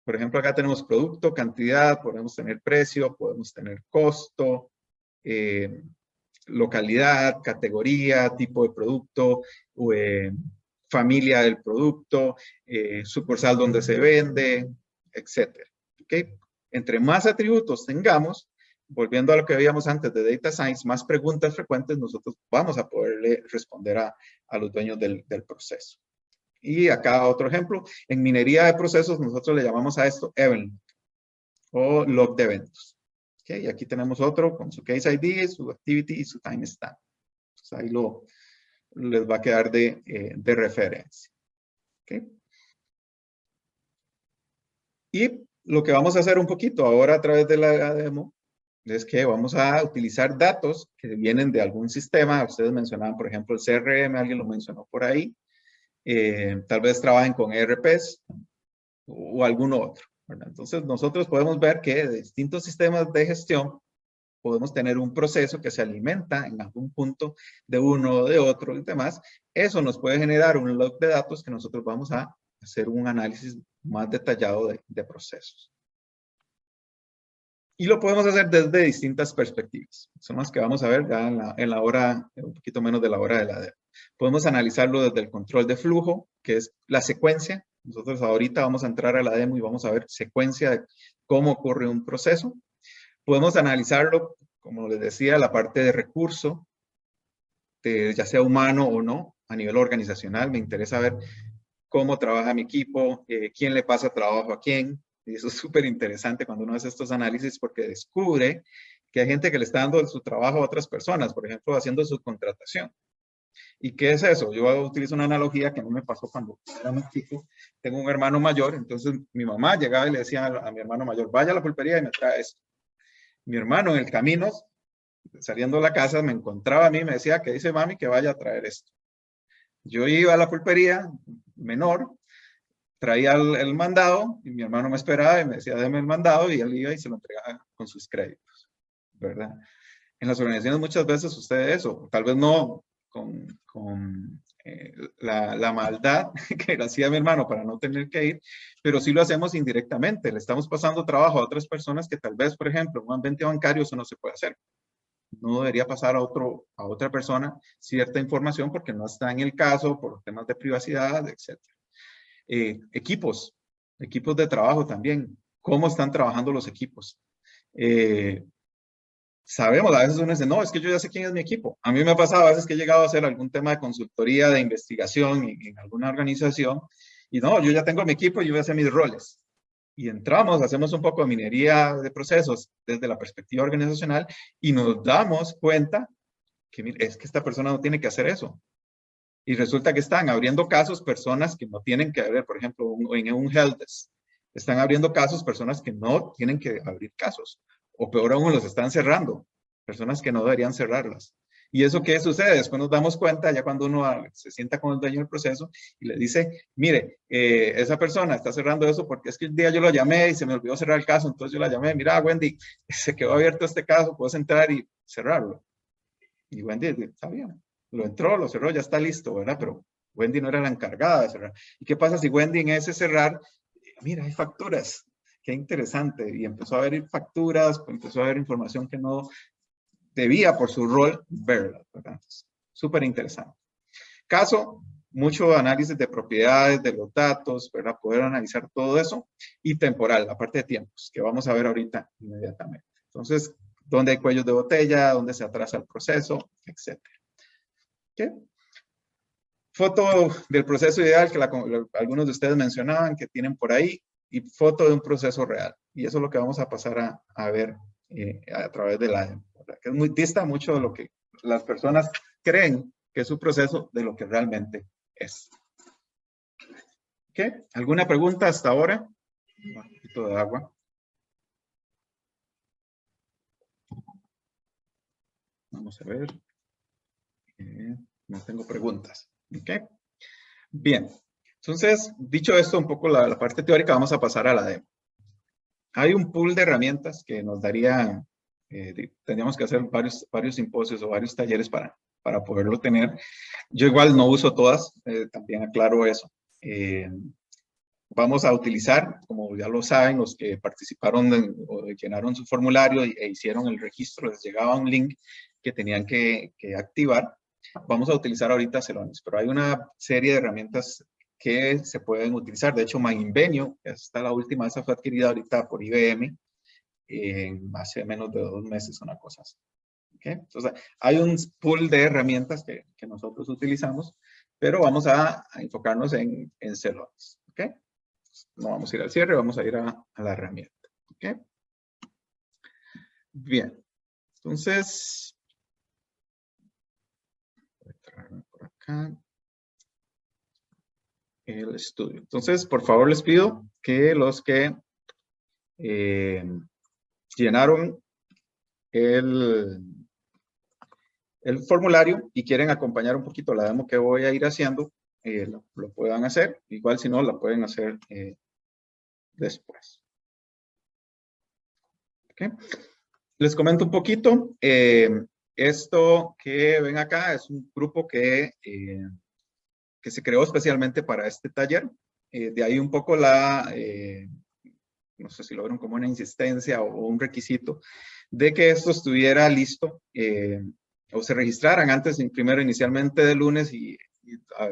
Por ejemplo, acá tenemos producto, cantidad, podemos tener precio, podemos tener costo, localidad, categoría, tipo de producto, familia del producto, sucursal donde se vende, etc. ¿Okay? Entre más atributos tengamos, volviendo a lo que veíamos antes de Data Science, más preguntas frecuentes nosotros vamos a poderle responder a los dueños del proceso. Y acá otro ejemplo, en minería de procesos nosotros le llamamos a esto event o log de eventos. Okay, y aquí tenemos otro con su case ID, su activity y su timestamp. Entonces ahí les va a quedar de referencia. Okay. Y lo que vamos a hacer un poquito ahora a través de la demo es que vamos a utilizar datos que vienen de algún sistema. Ustedes mencionaban, por ejemplo, el CRM, alguien lo mencionó por ahí. Tal vez trabajen con ERPs o alguno otro, ¿verdad? Entonces, nosotros podemos ver que de distintos sistemas de gestión podemos tener un proceso que se alimenta en algún punto de uno o de otro y demás. Eso nos puede generar un log de datos que nosotros vamos a hacer un análisis más detallado de procesos. Y lo podemos hacer desde distintas perspectivas. Son las que vamos a ver ya en la hora, un poquito menos de la hora de la demo. Podemos analizarlo desde el control de flujo, que es la secuencia. Nosotros ahorita vamos a entrar a la demo y vamos a ver secuencia de cómo ocurre un proceso. Podemos analizarlo, como les decía, la parte de recurso, ya sea humano o no, a nivel organizacional. Me interesa ver cómo trabaja mi equipo, quién le pasa trabajo a quién. Y eso es súper interesante cuando uno hace estos análisis porque descubre que hay gente que le está dando su trabajo a otras personas, por ejemplo, haciendo su contratación. ¿Y qué es eso? Yo utilizo una analogía que a mí me pasó cuando era más chico. Tengo un hermano mayor, entonces mi mamá llegaba y le decía a mi hermano mayor, vaya a la pulpería y me trae esto. Mi hermano en el camino, saliendo de la casa, me encontraba a mí y me decía, que dice mami que vaya a traer esto. Yo iba a la pulpería, menor, traía el mandado y mi hermano me esperaba y me decía, deme el mandado y él iba y se lo entregaba con sus créditos, ¿verdad? En las organizaciones muchas veces sucede eso, tal vez no con la maldad que le hacía mi hermano para no tener que ir, pero sí lo hacemos indirectamente, le estamos pasando trabajo a otras personas que tal vez, por ejemplo, en un ambiente bancario eso no se puede hacer. No debería pasar a otra persona cierta información porque no está en el caso, por temas de privacidad, etc. Equipos de trabajo también. ¿Cómo están trabajando los equipos? Sabemos, a veces uno dice, no, es que yo ya sé quién es mi equipo. A mí me ha pasado a veces que he llegado a hacer algún tema de consultoría, de investigación en alguna organización, y no, yo ya tengo mi equipo y yo ya sé mis roles. Y entramos, hacemos un poco de minería de procesos desde la perspectiva organizacional y nos damos cuenta que mire, es que esta persona no tiene que hacer eso. Y resulta que están abriendo casos personas que no tienen que abrir, por ejemplo, en un help desk. Están abriendo casos personas que no tienen que abrir casos. O peor aún, los están cerrando. Personas que no deberían cerrarlas. ¿Y eso qué sucede? Después nos damos cuenta, ya cuando uno se sienta con el dueño del proceso y le dice, mire, esa persona está cerrando eso porque es que el día yo lo llamé y se me olvidó cerrar el caso, entonces yo la llamé, mira, Wendy, se quedó abierto este caso, puedes entrar y cerrarlo. Y Wendy, está bien, lo entró, lo cerró, ya está listo, ¿verdad? Pero Wendy no era la encargada de cerrar. ¿Y qué pasa si Wendy en ese cerrar, mira, hay facturas? Qué interesante. Y empezó a ver facturas, empezó a ver información que no debía por su rol verla, ¿verdad? Súper interesante. Caso, mucho análisis de propiedades, de los datos, ¿verdad? Poder analizar todo eso. Y temporal, la parte de tiempos, que vamos a ver ahorita inmediatamente. Entonces, ¿dónde hay cuellos de botella? ¿Dónde se atrasa el proceso? Etcétera. ¿Okay? Foto del proceso ideal que algunos de ustedes mencionaban que tienen por ahí y foto de un proceso real. Y eso es lo que vamos a pasar a ver a través de la demo, que es muy dista mucho de lo que las personas creen que es su proceso de lo que realmente es. ¿Okay? ¿Alguna pregunta hasta ahora? Un poquito de agua. Vamos a ver. No tengo preguntas. ¿Ok? Bien. Entonces, dicho esto, un poco la parte teórica, vamos a pasar a la demo. Hay un pool de herramientas que nos daría, tendríamos que hacer varios simposios o varios talleres para poderlo tener. Yo igual no uso todas, también aclaro eso. Vamos a utilizar, como ya lo saben, los que participaron o llenaron su formulario e hicieron el registro, les llegaba un link que tenían que activar. Vamos a utilizar ahorita Celonis, pero hay una serie de herramientas que se pueden utilizar. De hecho, MyInvenio, esta la última, esa fue adquirida ahorita por IBM hace menos de 2 meses, una cosa así. ¿Okay? Entonces, hay un pool de herramientas que nosotros utilizamos, pero vamos a enfocarnos en Celonis. ¿Ok? No vamos a ir al cierre, vamos a ir a la herramienta. ¿Ok? Bien. Entonces, voy a traerme por acá el estudio. Entonces, por favor, les pido que los que llenaron el formulario y quieren acompañar un poquito la demo que voy a ir haciendo, lo puedan hacer. Igual, si no, la pueden hacer después. ¿Okay? Les comento un poquito. Esto que ven acá es un grupo que se creó especialmente para este taller. De ahí un poco no sé si lo vieron como una insistencia o un requisito de que esto estuviera listo o se registraran antes, primero inicialmente de lunes y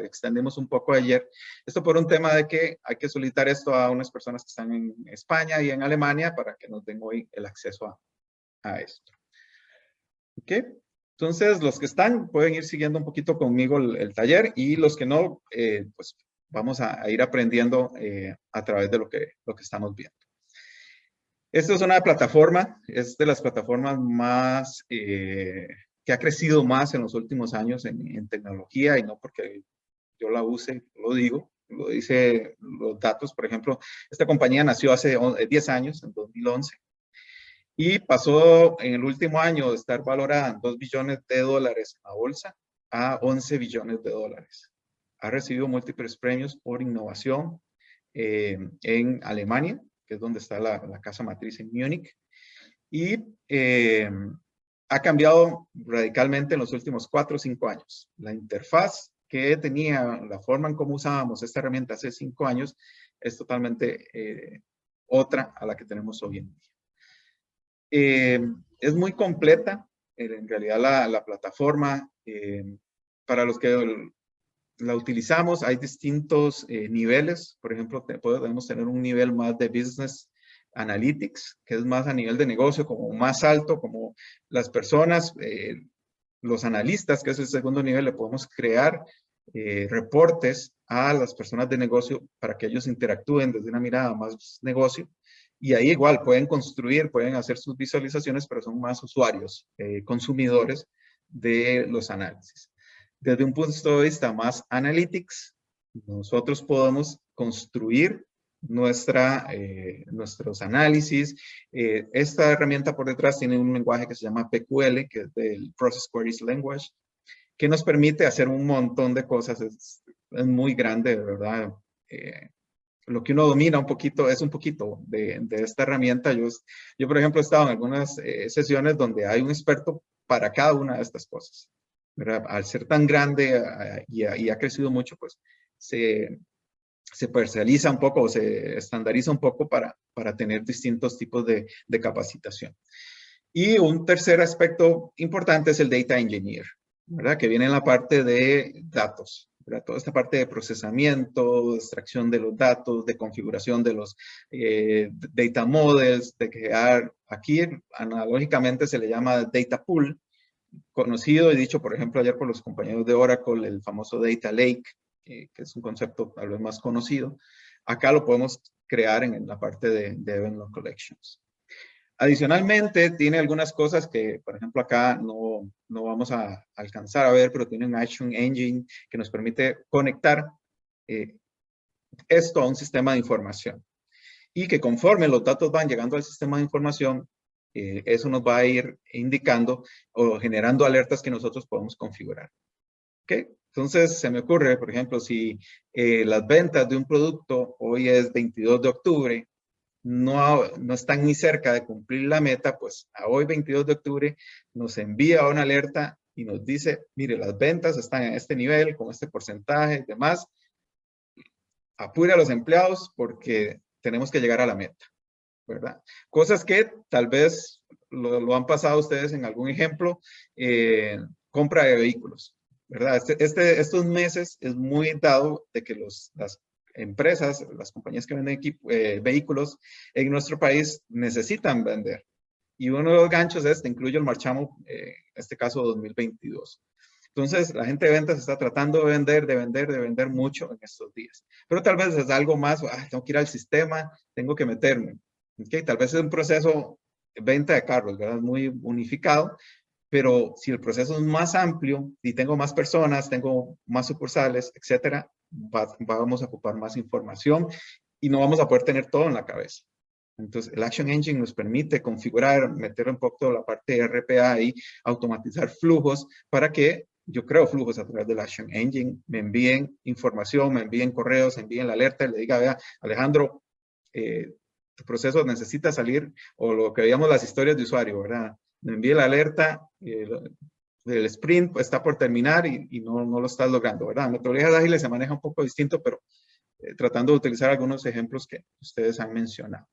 extendimos un poco ayer. Esto por un tema de que hay que solicitar esto a unas personas que están en España y en Alemania para que nos den hoy el acceso a esto. ¿Ok? Entonces, los que están pueden ir siguiendo un poquito conmigo el taller y los que no, pues vamos a ir aprendiendo a través de lo que estamos viendo. Esta es una plataforma, es de las plataformas más, que ha crecido más en los últimos años en tecnología y no porque yo la use, lo digo, lo dice los datos. Por ejemplo, esta compañía nació hace 10 años, en 2011. Y pasó en el último año de estar valorada en $2 billones en la bolsa a $11 billones. Ha recibido múltiples premios por innovación en Alemania, que es donde está la casa matriz en Múnich. Y ha cambiado radicalmente en los últimos 4 o 5 años. La interfaz que tenía, la forma en cómo usábamos esta herramienta hace 5 años, es totalmente otra a la que tenemos hoy en día. Es muy completa, en realidad la plataforma, para los que la utilizamos, hay distintos niveles. Por ejemplo, podemos tener un nivel más de Business Analytics, que es más a nivel de negocio, como más alto, como las personas, los analistas, que es el segundo nivel, le podemos crear reportes a las personas de negocio para que ellos interactúen desde una mirada más negocio. Y ahí igual pueden construir, pueden hacer sus visualizaciones, pero son más usuarios, consumidores de los análisis. Desde un punto de vista más analytics, nosotros podemos construir nuestros análisis. Esta herramienta por detrás tiene un lenguaje que se llama PQL, que es del Process Queries Language, que nos permite hacer un montón de cosas. Es muy grande, de verdad. Lo que uno domina un poquito es un poquito de esta herramienta. Yo, por ejemplo, he estado en algunas sesiones donde hay un experto para cada una de estas cosas, ¿verdad? Al ser tan grande y ha crecido mucho, pues se parcializa un poco o se estandariza un poco para tener distintos tipos de capacitación. Y un tercer aspecto importante es el Data Engineer, ¿verdad? Que viene en la parte de datos, ¿verdad? Toda esta parte de procesamiento, de extracción de los datos, de configuración de los data models, de crear, aquí analógicamente se le llama Data Pool, conocido y dicho, por ejemplo, ayer por los compañeros de Oracle, el famoso Data Lake, que es un concepto tal vez más conocido. Acá lo podemos crear en la parte de Event Log Collections. Adicionalmente, tiene algunas cosas que, por ejemplo, acá no vamos a alcanzar a ver, pero tiene un Action Engine que nos permite conectar esto a un sistema de información. Y que conforme los datos van llegando al sistema de información, eso nos va a ir indicando o generando alertas que nosotros podemos configurar. ¿Ok? Entonces, se me ocurre, por ejemplo, si las ventas de un producto hoy es 22 de octubre, no están ni cerca de cumplir la meta, pues a hoy 22 de octubre nos envía una alerta y nos dice, mire, las ventas están en este nivel, con este porcentaje y demás. Apure a los empleados porque tenemos que llegar a la meta, ¿verdad? Cosas que tal vez lo han pasado ustedes en algún ejemplo, compra de vehículos, ¿verdad? Estos meses es muy dado de que las empresas, las compañías que venden vehículos en nuestro país necesitan vender. Y uno de los ganchos incluye el Marchamo, en este caso 2022. Entonces, la gente de ventas está tratando de vender mucho en estos días. Pero tal vez es algo más, tengo que ir al sistema, tengo que meterme. ¿Okay? Tal vez es un proceso de venta de carros, ¿verdad? Muy unificado, pero si el proceso es más amplio y tengo más personas, tengo más sucursales, etcétera, vamos a ocupar más información y no vamos a poder tener todo en la cabeza. Entonces, el Action Engine nos permite configurar, meter un poco la parte de RPA y automatizar flujos para que yo creo flujos a través del Action Engine, me envíen información, me envíen correos, me envíen la alerta y le diga, vea, Alejandro, tu proceso necesita salir, o lo que veíamos las historias de usuario, ¿verdad? Me envíe la alerta, el sprint pues, está por terminar y no lo estás logrando, ¿verdad? Metodologías ágiles se maneja un poco distinto, pero tratando de utilizar algunos ejemplos que ustedes han mencionado.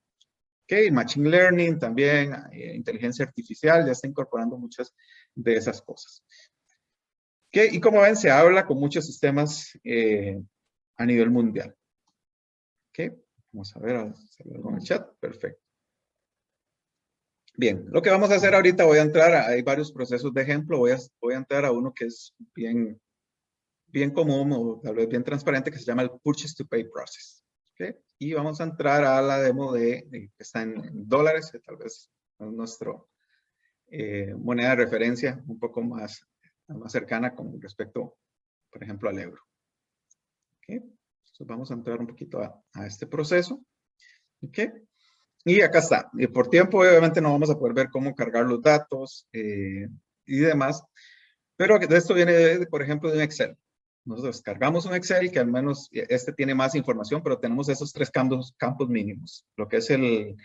Okay, Machine Learning también, inteligencia artificial, ya está incorporando muchas de esas cosas. Okay, y como ven, se habla con muchos sistemas a nivel mundial. Okay, vamos a ver algo en el chat. Perfecto. Bien, lo que vamos a hacer ahorita, voy a entrar, hay varios procesos de ejemplo, voy a entrar a uno que es bien común o tal vez bien transparente, que se llama el Purchase to Pay Process. ¿Okay? Y vamos a entrar a la demo que está en dólares, que tal vez es nuestra moneda de referencia un poco más cercana con respecto, por ejemplo, al euro. ¿Okay? Entonces vamos a entrar un poquito a este proceso. ¿Okay? Y acá está. Por tiempo, obviamente, no vamos a poder ver cómo cargar los datos y demás. Pero de esto viene, por ejemplo, de un Excel. Nosotros cargamos un Excel que al menos tiene más información, pero tenemos esos tres campos mínimos. Lo que es el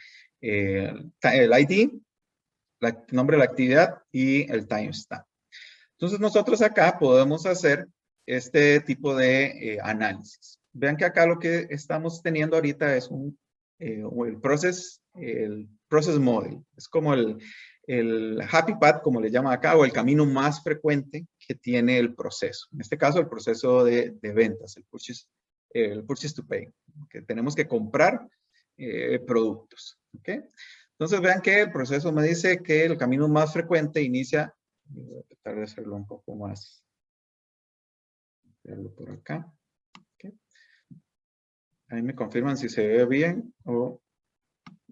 ID, el nombre de la actividad y el timestamp. Entonces nosotros acá podemos hacer este tipo de análisis. Vean que acá lo que estamos teniendo ahorita es el process model. Es como el happy path, como le llaman acá, o el camino más frecuente que tiene el proceso. En este caso, el proceso de ventas, el purchase to pay, que tenemos que comprar productos. ¿Okay? Entonces, vean que el proceso me dice que el camino más frecuente inicia, voy a tratar de hacerlo un poco más, verlo por acá. ¿Okay? Ahí me confirman si se ve bien o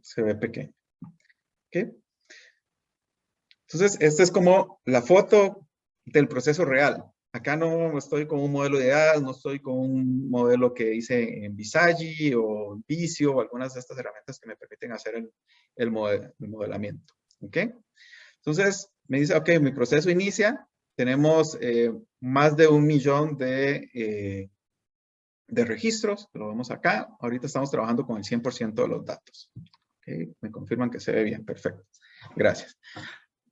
se ve pequeño. ¿Okay? Entonces, esta es como la foto del proceso real. Acá no estoy con un modelo de edad, no estoy con un modelo que hice en Visagi o Visio o algunas de estas herramientas que me permiten hacer el modelamiento. ¿Ok? Entonces, me dice, ok, mi proceso inicia. Tenemos más de 1 millón de registros. Lo vemos acá. Ahorita estamos trabajando con el 100% de los datos. ¿Okay? Me confirman que se ve bien. Perfecto. Gracias.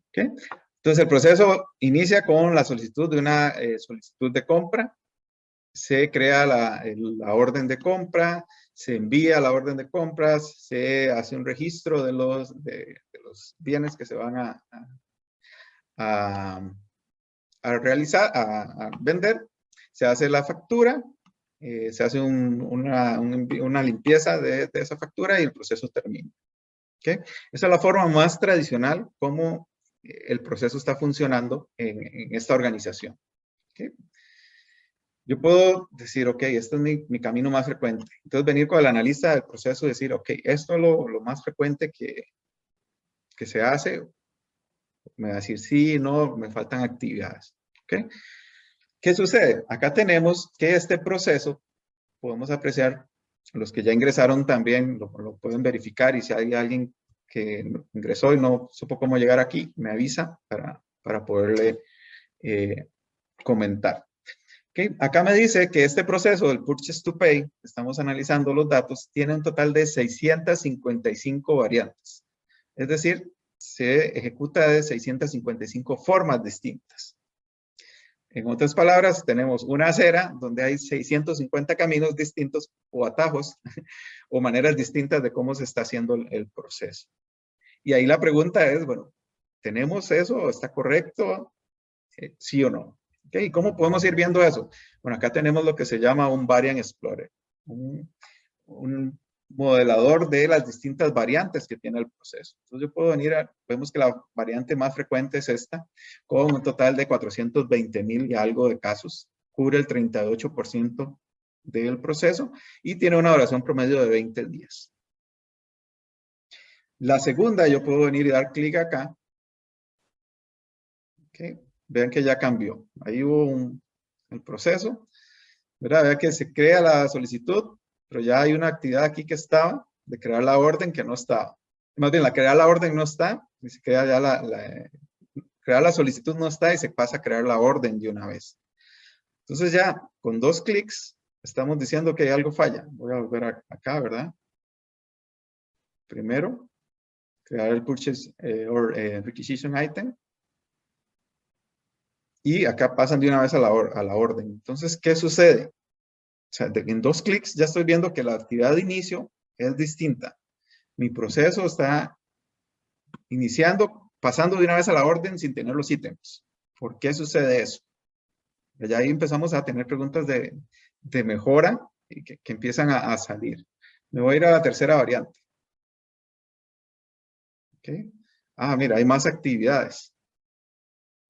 ¿Okay? Entonces, el proceso inicia con la solicitud de una solicitud de compra. Se crea la orden de compra, se envía la orden de compras, se hace un registro de los bienes que se van a realizar, a vender. Se hace la factura, se hace una limpieza de esa factura y el proceso termina. ¿Okay? Esa es la forma más tradicional como el proceso está funcionando en esta organización. ¿Okay? Yo puedo decir, ok, este es mi camino más frecuente. Entonces, venir con el analista del proceso y decir, ok, esto es lo más frecuente que se hace. Me va a decir, sí, no, me faltan actividades. ¿Okay? ¿Qué sucede? Acá tenemos que este proceso, podemos apreciar, los que ya ingresaron también lo pueden verificar y si hay alguien que ingresó y no supo cómo llegar aquí, me avisa para poderle comentar. Okay. Acá me dice que este proceso del Purchase to Pay, estamos analizando los datos, tiene un total de 655 variantes. Es decir, se ejecuta de 655 formas distintas. En otras palabras, tenemos una acera donde hay 650 caminos distintos o atajos o maneras distintas de cómo se está haciendo el proceso. Y ahí la pregunta es, bueno, ¿tenemos eso? ¿Está correcto? ¿Sí o no? ¿Okay? ¿Cómo podemos ir viendo eso? Bueno, acá tenemos lo que se llama un Variant Explorer, un modelador de las distintas variantes que tiene el proceso. Entonces yo puedo venir vemos que la variante más frecuente es esta, con un total de 420,000 y algo de casos, cubre el 38% del proceso y tiene una duración promedio de 20 días. La segunda, yo puedo venir y dar clic acá. Okay. Vean que ya cambió. Ahí hubo el proceso. ¿Verdad? Vean que se crea la solicitud, pero ya hay una actividad aquí que estaba, de crear la orden que no estaba. Más bien, crear la orden no está, y se crea ya crear la solicitud no está y se pasa a crear la orden de una vez. Entonces ya, con 2 clics, estamos diciendo que algo falla. Voy a volver acá, ¿verdad? Primero, crear el Purchase or Requisition Item. Y acá pasan de una vez a la orden. Entonces, ¿qué sucede? O sea, en 2 clics ya estoy viendo que la actividad de inicio es distinta. Mi proceso está iniciando, pasando de una vez a la orden sin tener los ítems. ¿Por qué sucede eso? Ya ahí empezamos a tener preguntas de mejora y que empiezan a salir. Me voy a ir a la tercera variante. ¿Okay? Ah, mira, hay más actividades.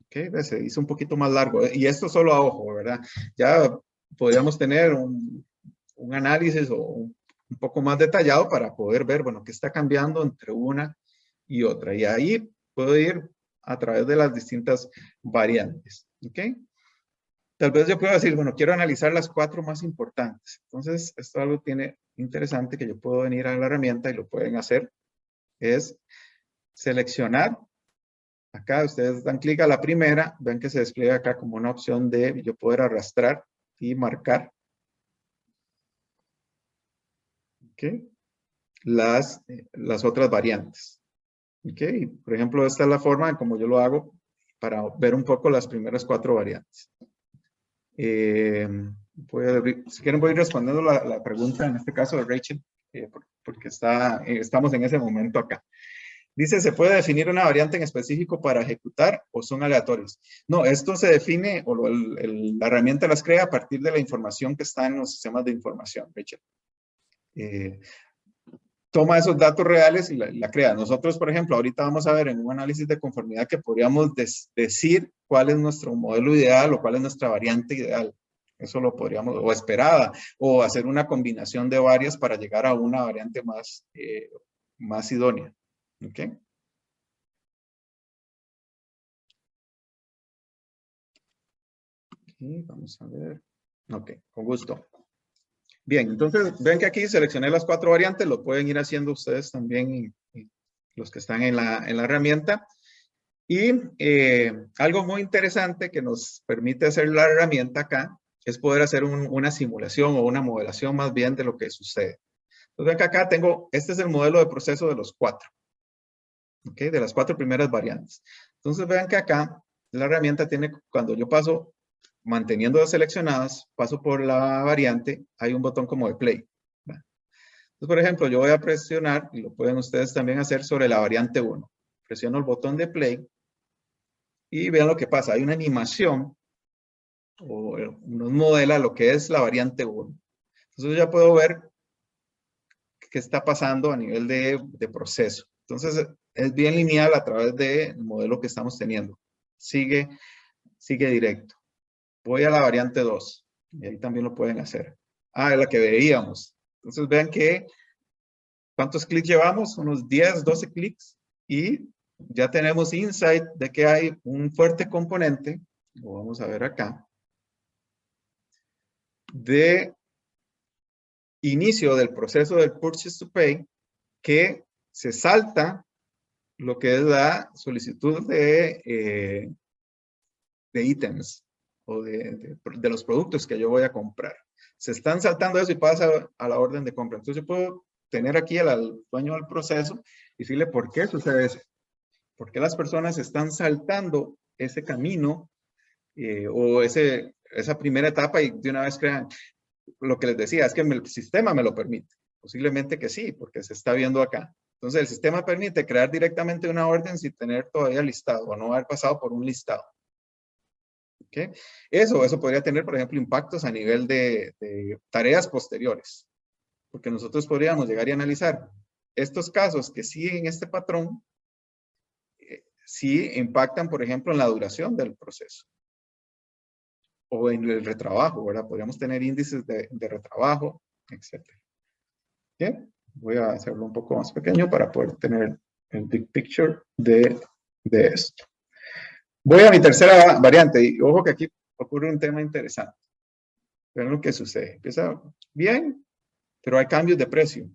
Okay, se hizo un poquito más largo. Y esto solo a ojo, ¿verdad? Ya podríamos tener un análisis o un poco más detallado para poder ver, bueno, qué está cambiando entre una y otra. Y ahí puedo ir a través de las distintas variantes. ¿Ok? Tal vez yo puedo decir, bueno, quiero analizar las 4 más importantes. Entonces, esto algo tiene interesante que yo puedo venir a la herramienta y lo pueden hacer. Es seleccionar. Acá ustedes dan clic a la primera, ven que se despliega acá como una opción de yo poder arrastrar y marcar. ¿Okay? Las otras variantes. ¿Okay? Por ejemplo, esta es la forma en como yo lo hago para ver un poco las primeras 4 variantes. Si quieren voy respondiendo la pregunta, en este caso de Rachel, porque estamos en ese momento acá. Dice, ¿se puede definir una variante en específico para ejecutar o son aleatorios? No, esto se define o la herramienta las crea a partir de la información que está en los sistemas de información, Rachel. Toma esos datos reales y la crea. Nosotros, por ejemplo, ahorita vamos a ver en un análisis de conformidad que podríamos decir cuál es nuestro modelo ideal o cuál es nuestra variante ideal. Eso lo podríamos, o esperada, o hacer una combinación de varias para llegar a una variante más idónea. ¿Ok? Y vamos a ver. Ok, con gusto. Bien, entonces ven que aquí seleccioné las 4 variantes, lo pueden ir haciendo ustedes también, los que están en la herramienta. Y algo muy interesante que nos permite hacer la herramienta acá es poder hacer una simulación o una modelación más bien de lo que sucede. Entonces ven que acá tengo, este es el modelo de proceso de los 4. ¿Ok? De las 4 primeras variantes. Entonces vean que acá la herramienta tiene, cuando yo paso, manteniendo seleccionadas, paso por la variante, hay un botón como de play. Entonces, por ejemplo, yo voy a presionar, y lo pueden ustedes también hacer sobre la variante 1. Presiono el botón de play y vean lo que pasa. Hay una animación o nos modela lo que es la variante 1. Entonces ya puedo ver qué está pasando a nivel de proceso. Entonces es bien lineal a través del modelo que estamos teniendo. Sigue directo. Voy a la variante 2. Y ahí también lo pueden hacer. Ah, es la que veíamos. Entonces vean que ¿cuántos clics llevamos? Unos 10, 12 clics. Y ya tenemos insight de que hay un fuerte componente, lo vamos a ver acá, de inicio del proceso del Purchase to Pay, que se salta lo que es la solicitud de ítems. o de los productos que yo voy a comprar. Se están saltando eso y pasa a la orden de compra. Entonces yo puedo tener aquí al dueño del proceso y decirle por qué sucede eso. ¿Por qué las personas están saltando ese camino o esa primera etapa y de una vez crean? Lo que les decía es que el sistema me lo permite. Posiblemente que sí, porque se está viendo acá. Entonces el sistema permite crear directamente una orden sin tener todavía listado o no haber pasado por un listado. ¿Okay? Eso podría tener, por ejemplo, impactos a nivel de tareas posteriores. Porque nosotros podríamos llegar y analizar estos casos que siguen este patrón, sí impactan, por ejemplo, en la duración del proceso. O en el retrabajo, ¿verdad? Podríamos tener índices de retrabajo, etc. Bien, voy a hacerlo un poco más pequeño para poder tener el big picture de esto. Voy a mi tercera variante y ojo que aquí ocurre un tema interesante. Vean lo que sucede. Empieza bien, pero hay cambios de precio.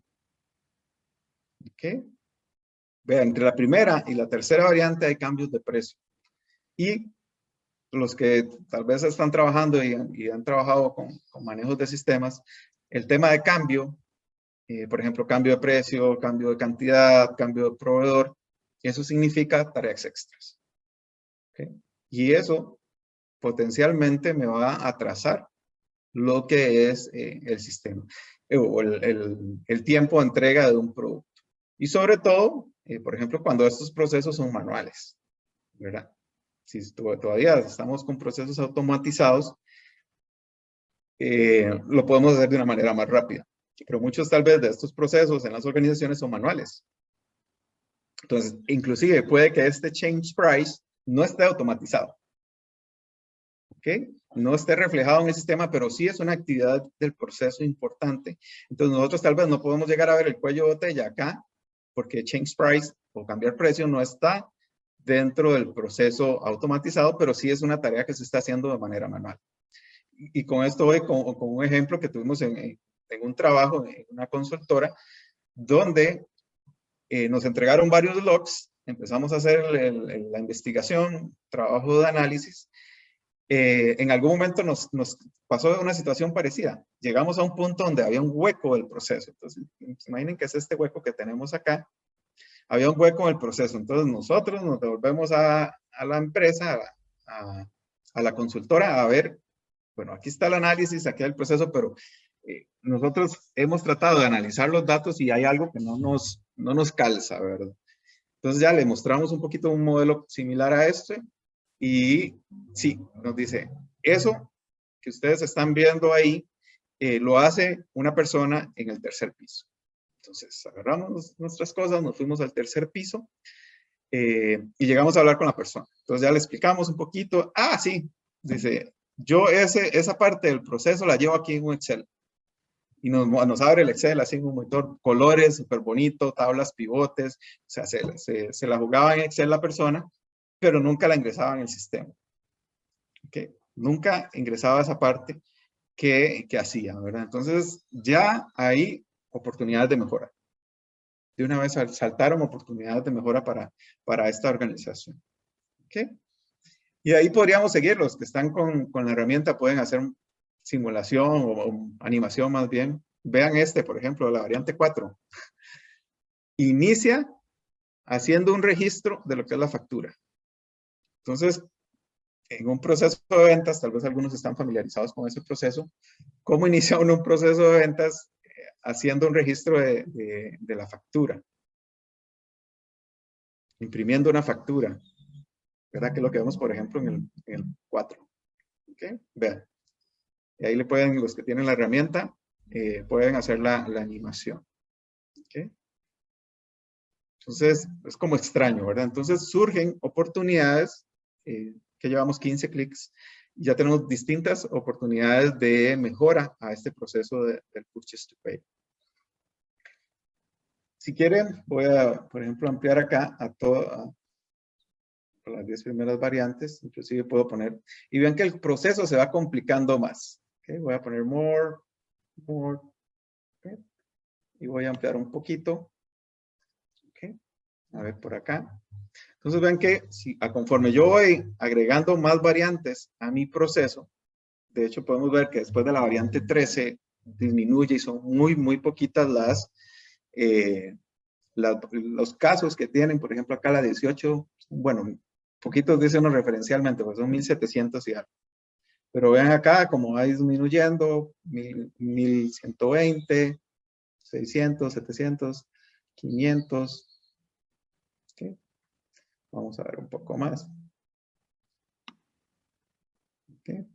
¿Ok? Vean, entre la primera y la tercera variante hay cambios de precio. Y los que tal vez están trabajando y han trabajado con manejos de sistemas, el tema de cambio, por ejemplo, cambio de precio, cambio de cantidad, cambio de proveedor, eso significa tareas extras. ¿Okay? Y eso potencialmente me va a atrasar lo que es el sistema o el tiempo de entrega de un producto. Y sobre todo, por ejemplo, cuando estos procesos son manuales, ¿verdad? Si todavía estamos con procesos automatizados, lo podemos hacer de una manera más rápida. Pero muchos tal vez de estos procesos en las organizaciones son manuales. Entonces, inclusive puede que este change price no esté automatizado. ¿Ok? No esté reflejado en el sistema, pero sí es una actividad del proceso importante. Entonces, nosotros tal vez no podemos llegar a ver el cuello de botella acá, porque change price o cambiar precio no está dentro del proceso automatizado, pero sí es una tarea que se está haciendo de manera manual. Y con esto voy con un ejemplo que tuvimos en un trabajo en una consultora, donde nos entregaron varios logs, empezamos a hacer la investigación, trabajo de análisis. En algún momento nos pasó una situación parecida. Llegamos a un punto donde había un hueco del proceso. Entonces, imaginen que es este hueco que tenemos acá. Había un hueco en el proceso. Entonces, nosotros nos devolvemos a la empresa, a la consultora, a ver, bueno, aquí está el análisis, aquí el proceso, pero nosotros hemos tratado de analizar los datos y hay algo que no nos calza, ¿verdad? Entonces ya le mostramos un poquito un modelo similar a este y sí, nos dice, eso que ustedes están viendo ahí, lo hace una persona en el tercer piso. Entonces agarramos nuestras cosas, nos fuimos al tercer piso y llegamos a hablar con la persona. Entonces ya le explicamos un poquito, sí, dice, yo esa parte del proceso la llevo aquí en un Excel. Y nos abre el Excel así en un monitor, colores, súper bonito, tablas, pivotes, o sea, se la jugaba en Excel la persona, pero nunca la ingresaba en el sistema. ¿Okay? Nunca ingresaba esa parte que hacía, ¿verdad? Entonces, ya hay oportunidades de mejora. De una vez saltaron oportunidades de mejora para esta organización. ¿Okay? Y ahí podríamos seguir, los que están con la herramienta pueden hacer simulación o animación más bien. Vean por ejemplo, la variante 4. Inicia haciendo un registro de lo que es la factura. Entonces, en un proceso de ventas, tal vez algunos están familiarizados con ese proceso. ¿Cómo inicia uno un proceso de ventas? Haciendo un registro de la factura. Imprimiendo una factura. ¿Verdad? Que es lo que vemos, por ejemplo, en el 4. ¿Okay? Vean. Y ahí le pueden, los que tienen la herramienta, pueden hacer la animación. ¿Okay? Entonces, es como extraño, ¿verdad? Entonces, surgen oportunidades, que llevamos 15 clics, y ya tenemos distintas oportunidades de mejora a este proceso del Purchase to Pay. Si quieren, voy a, por ejemplo, ampliar acá a las 10 primeras variantes, inclusive puedo poner, y vean que el proceso se va complicando más. ¿Okay? Voy a poner more, ¿okay? Y voy a ampliar un poquito. ¿Okay? A ver por acá. Entonces ven que conforme yo voy agregando más variantes a mi proceso, de hecho podemos ver que después de la variante 13 disminuye y son muy poquitas los casos que tienen. Por ejemplo, acá la 18, bueno, poquitos dicen referencialmente, pues son 1700 y algo. Pero vean acá como va disminuyendo, 1120, 600, 700, 500. ¿Okay? Vamos a ver un poco más. ¿Okay?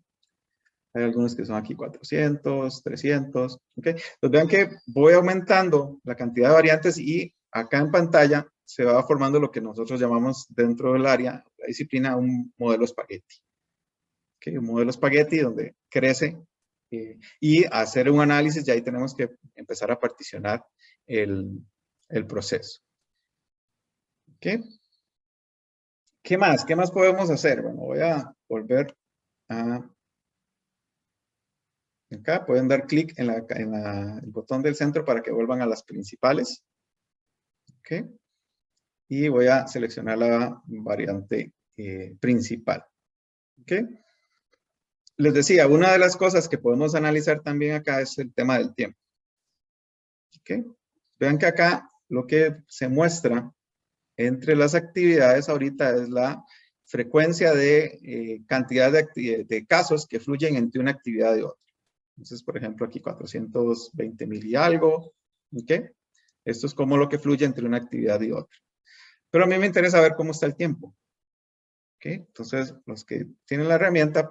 Hay algunos que son aquí 400, 300. ¿Okay? Entonces vean que voy aumentando la cantidad de variantes y acá en pantalla se va formando lo que nosotros llamamos dentro del área, la disciplina, un modelo espagueti. ¿Okay? Un modelo espagueti donde crece y hacer un análisis, ya ahí tenemos que empezar a particionar el proceso. ¿Okay? ¿Qué más? ¿Qué más podemos hacer? Bueno, voy a volver a... Acá pueden dar clic en el botón del centro para que vuelvan a las principales. ¿Okay? Y voy a seleccionar la variante principal. ¿Okay? Les decía, una de las cosas que podemos analizar también acá es el tema del tiempo. ¿Okay? Vean que acá lo que se muestra entre las actividades ahorita es la frecuencia de cantidad de casos que fluyen entre una actividad y otra. Entonces, por ejemplo, aquí 420,000 y algo. ¿Okay? Esto es como lo que fluye entre una actividad y otra. Pero a mí me interesa ver cómo está el tiempo. ¿Okay? Entonces, los que tienen la herramienta,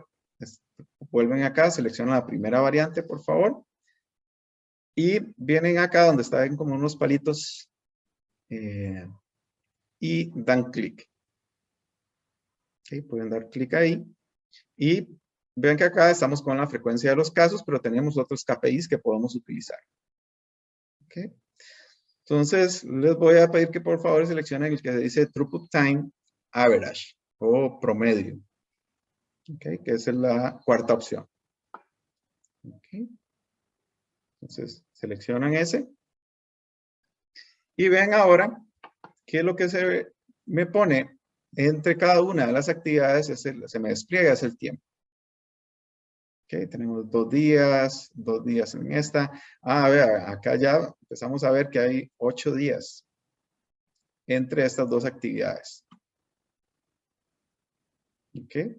vuelven acá, seleccionan la primera variante, por favor. Y vienen acá donde están como unos palitos y dan clic. ¿Okay? Pueden dar clic ahí. Y vean que acá estamos con la frecuencia de los casos, pero tenemos otros KPIs que podemos utilizar. ¿Okay? Entonces, les voy a pedir que por favor seleccionen el que dice Throughput Time Average o promedio. ¿Okay? Que es la cuarta opción. ¿Okay? Entonces, seleccionan ese. Y vean ahora que lo que se me pone entre cada una de las actividades, se me despliega, es el tiempo. Okay, tenemos 2 días en esta. Vea, acá ya empezamos a ver que hay 8 días entre estas dos actividades. Okay.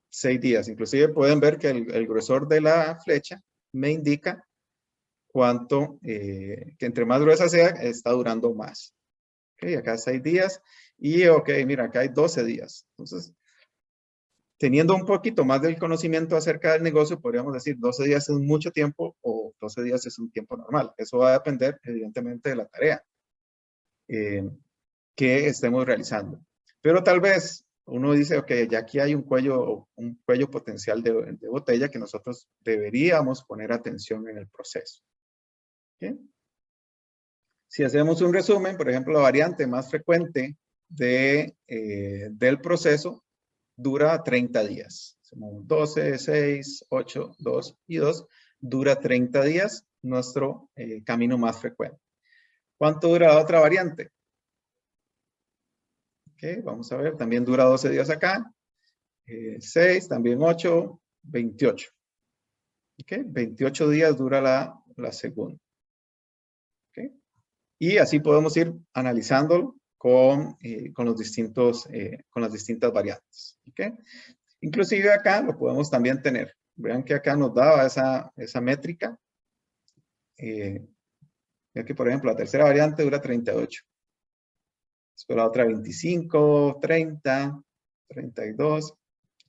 6 días. Inclusive pueden ver que el grosor de la flecha me indica cuánto, que entre más gruesa sea, está durando más. Okay, acá 6 días. Y ok, mira, acá hay 12 días. Entonces, teniendo un poquito más del conocimiento acerca del negocio, podríamos decir 12 días es mucho tiempo o 12 días es un tiempo normal. Eso va a depender, evidentemente, de la tarea que estemos realizando. Pero tal vez uno dice, ok, ya aquí hay un cuello potencial de botella que nosotros deberíamos poner atención en el proceso. ¿Okay? Si hacemos un resumen, por ejemplo, la variante más frecuente del proceso dura 30 días. 12, 6, 8, 2 y 2. Dura 30 días nuestro camino más frecuente. ¿Cuánto dura la otra variante? Okay, vamos a ver, también dura 12 días acá. 6, también 8, 28. Okay, 28 días dura la segunda. Okay. Y así podemos ir analizándolo con las distintas variantes. Okay. Inclusive acá lo podemos también tener. Vean que acá nos daba esa métrica. Ya que, por ejemplo, la tercera variante dura 38. Después la otra 25, 30, 32,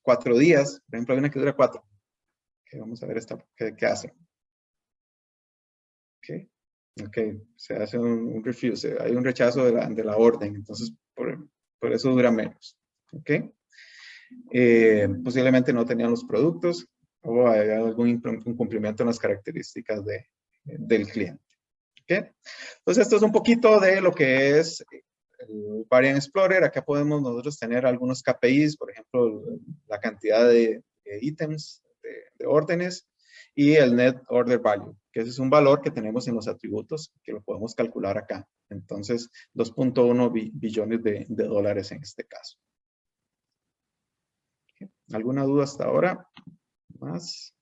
4 días. Por ejemplo, hay una que dura 4. Okay, vamos a ver esta, qué hace. Ok, se hace un refuse, hay un rechazo de la orden, entonces por eso dura menos. Ok. Posiblemente no tenían los productos o hay algún incumplimiento en las características del cliente. ¿Okay? Entonces esto es un poquito de lo que es el Variant Explorer. Acá podemos nosotros tener algunos KPIs, por ejemplo, la cantidad de ítems, de órdenes, y el Net Order Value, que ese es un valor que tenemos en los atributos, que lo podemos calcular acá. Entonces, 2.1 billones de dólares en este caso. ¿Alguna duda hasta ahora? ¿Más?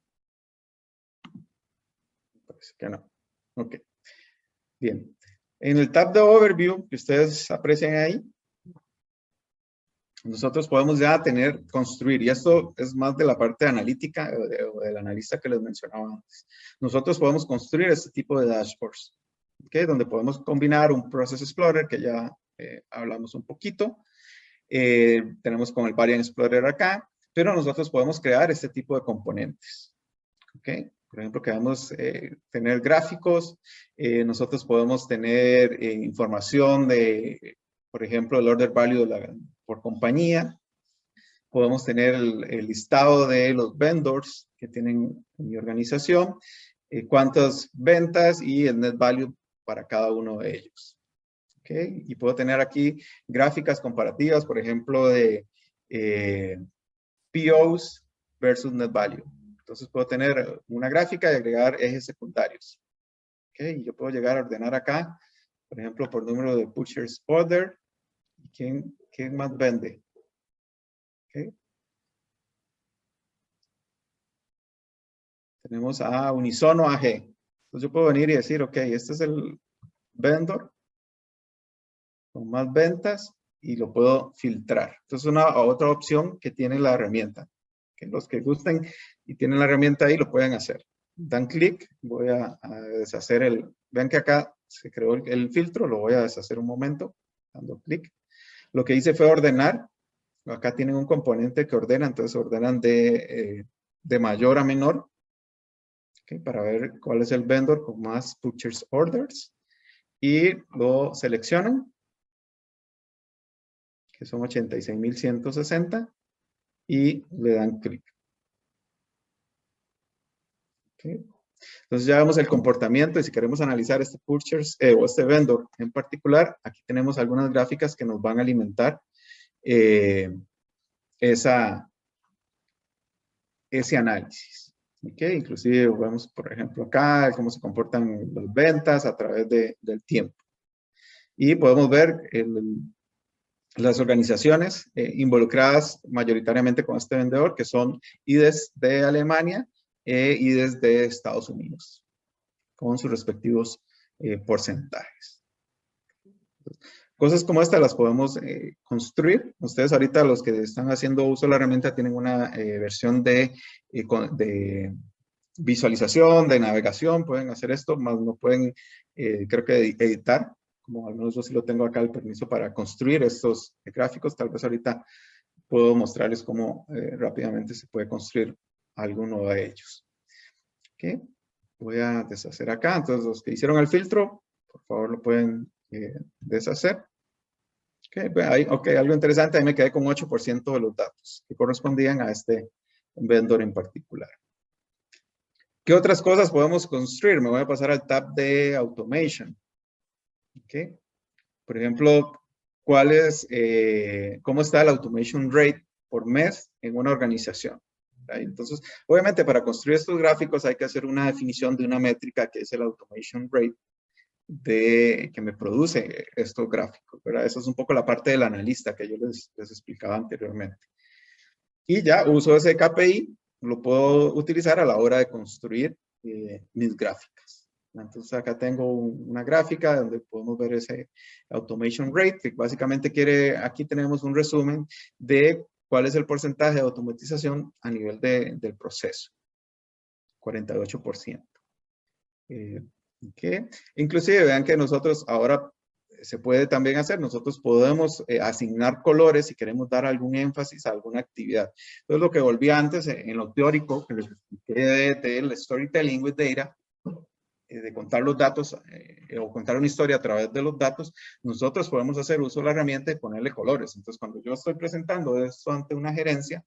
Parece que no. Ok. Bien. En el tab de Overview, que ustedes aprecian ahí, nosotros podemos ya construir, y esto es más de la parte analítica o del analista que les mencionaba antes. Nosotros podemos construir este tipo de dashboards, ¿okay? Donde podemos combinar un Process Explorer, que ya hablamos un poquito. Tenemos con el Variant Explorer acá, pero nosotros podemos crear este tipo de componentes, ¿ok? Por ejemplo, queremos tener gráficos, nosotros podemos tener información de, por ejemplo, el order value por compañía. Podemos tener el listado de los vendors que tienen mi organización, cuántas ventas y el net value para cada uno de ellos. ¿Okay? Y puedo tener aquí gráficas comparativas, por ejemplo, de POs versus net value. Entonces puedo tener una gráfica y agregar ejes secundarios. ¿Okay? Y yo puedo llegar a ordenar acá, por ejemplo, por número de purchase order. ¿Quién más vende? ¿Okay? Tenemos a Unisono AG. Entonces yo puedo venir y decir, ok, este es el vendor con más ventas y lo puedo filtrar. Entonces es otra opción que tiene la herramienta. Que los que gusten y tienen la herramienta ahí lo pueden hacer. Dan clic, voy a deshacer vean que acá se creó el filtro, lo voy a deshacer un momento, dando clic. Lo que hice fue ordenar. Acá tienen un componente que ordena, entonces ordenan de mayor a menor. Okay, para ver cuál es el vendor con más purchase orders. Y lo seleccionan, que son 86,160, y le dan clic. Okay. Entonces ya vemos el comportamiento y si queremos analizar este purchase o este vendor en particular, aquí tenemos algunas gráficas que nos van a alimentar ese análisis. Okay. Inclusive vemos, por ejemplo, acá cómo se comportan las ventas a través del tiempo. Y podemos ver las organizaciones involucradas mayoritariamente con este vendedor, que son IDES de Alemania e IDES de Estados Unidos, con sus respectivos porcentajes. Cosas como esta las podemos construir. Ustedes ahorita, los que están haciendo uso de la herramienta, tienen una versión de visualización, de navegación, pueden hacer esto, más no pueden, creo que editar, como al menos yo sí lo tengo acá el permiso para construir estos gráficos. Tal vez ahorita puedo mostrarles cómo rápidamente se puede construir alguno de ellos. ¿Okay? Voy a deshacer acá. Entonces, los que hicieron el filtro, por favor lo pueden deshacer. Okay, algo interesante, ahí me quedé con 8% de los datos que correspondían a este vendor en particular. ¿Qué otras cosas podemos construir? Me voy a pasar al tab de Automation. Okay. Por ejemplo, ¿cómo está el Automation Rate por mes en una organización? ¿Right? Entonces, obviamente para construir estos gráficos hay que hacer una definición de una métrica que es el Automation Rate que me produce estos gráficos, ¿verdad? Esa es un poco la parte del analista que yo les explicaba anteriormente. Y ya uso ese KPI, lo puedo utilizar a la hora de construir mis gráficas. Entonces acá tengo una gráfica donde podemos ver ese Automation Rate, que básicamente aquí tenemos un resumen de cuál es el porcentaje de automatización a nivel del proceso. 48%. Okay. Inclusive vean que nosotros ahora se puede también hacer, nosotros podemos asignar colores si queremos dar algún énfasis a alguna actividad. Entonces lo que volví antes en lo teórico, que les expliqué del storytelling with data, de contar los datos o contar una historia a través de los datos, nosotros podemos hacer uso de la herramienta y ponerle colores. Entonces cuando yo estoy presentando esto ante una gerencia,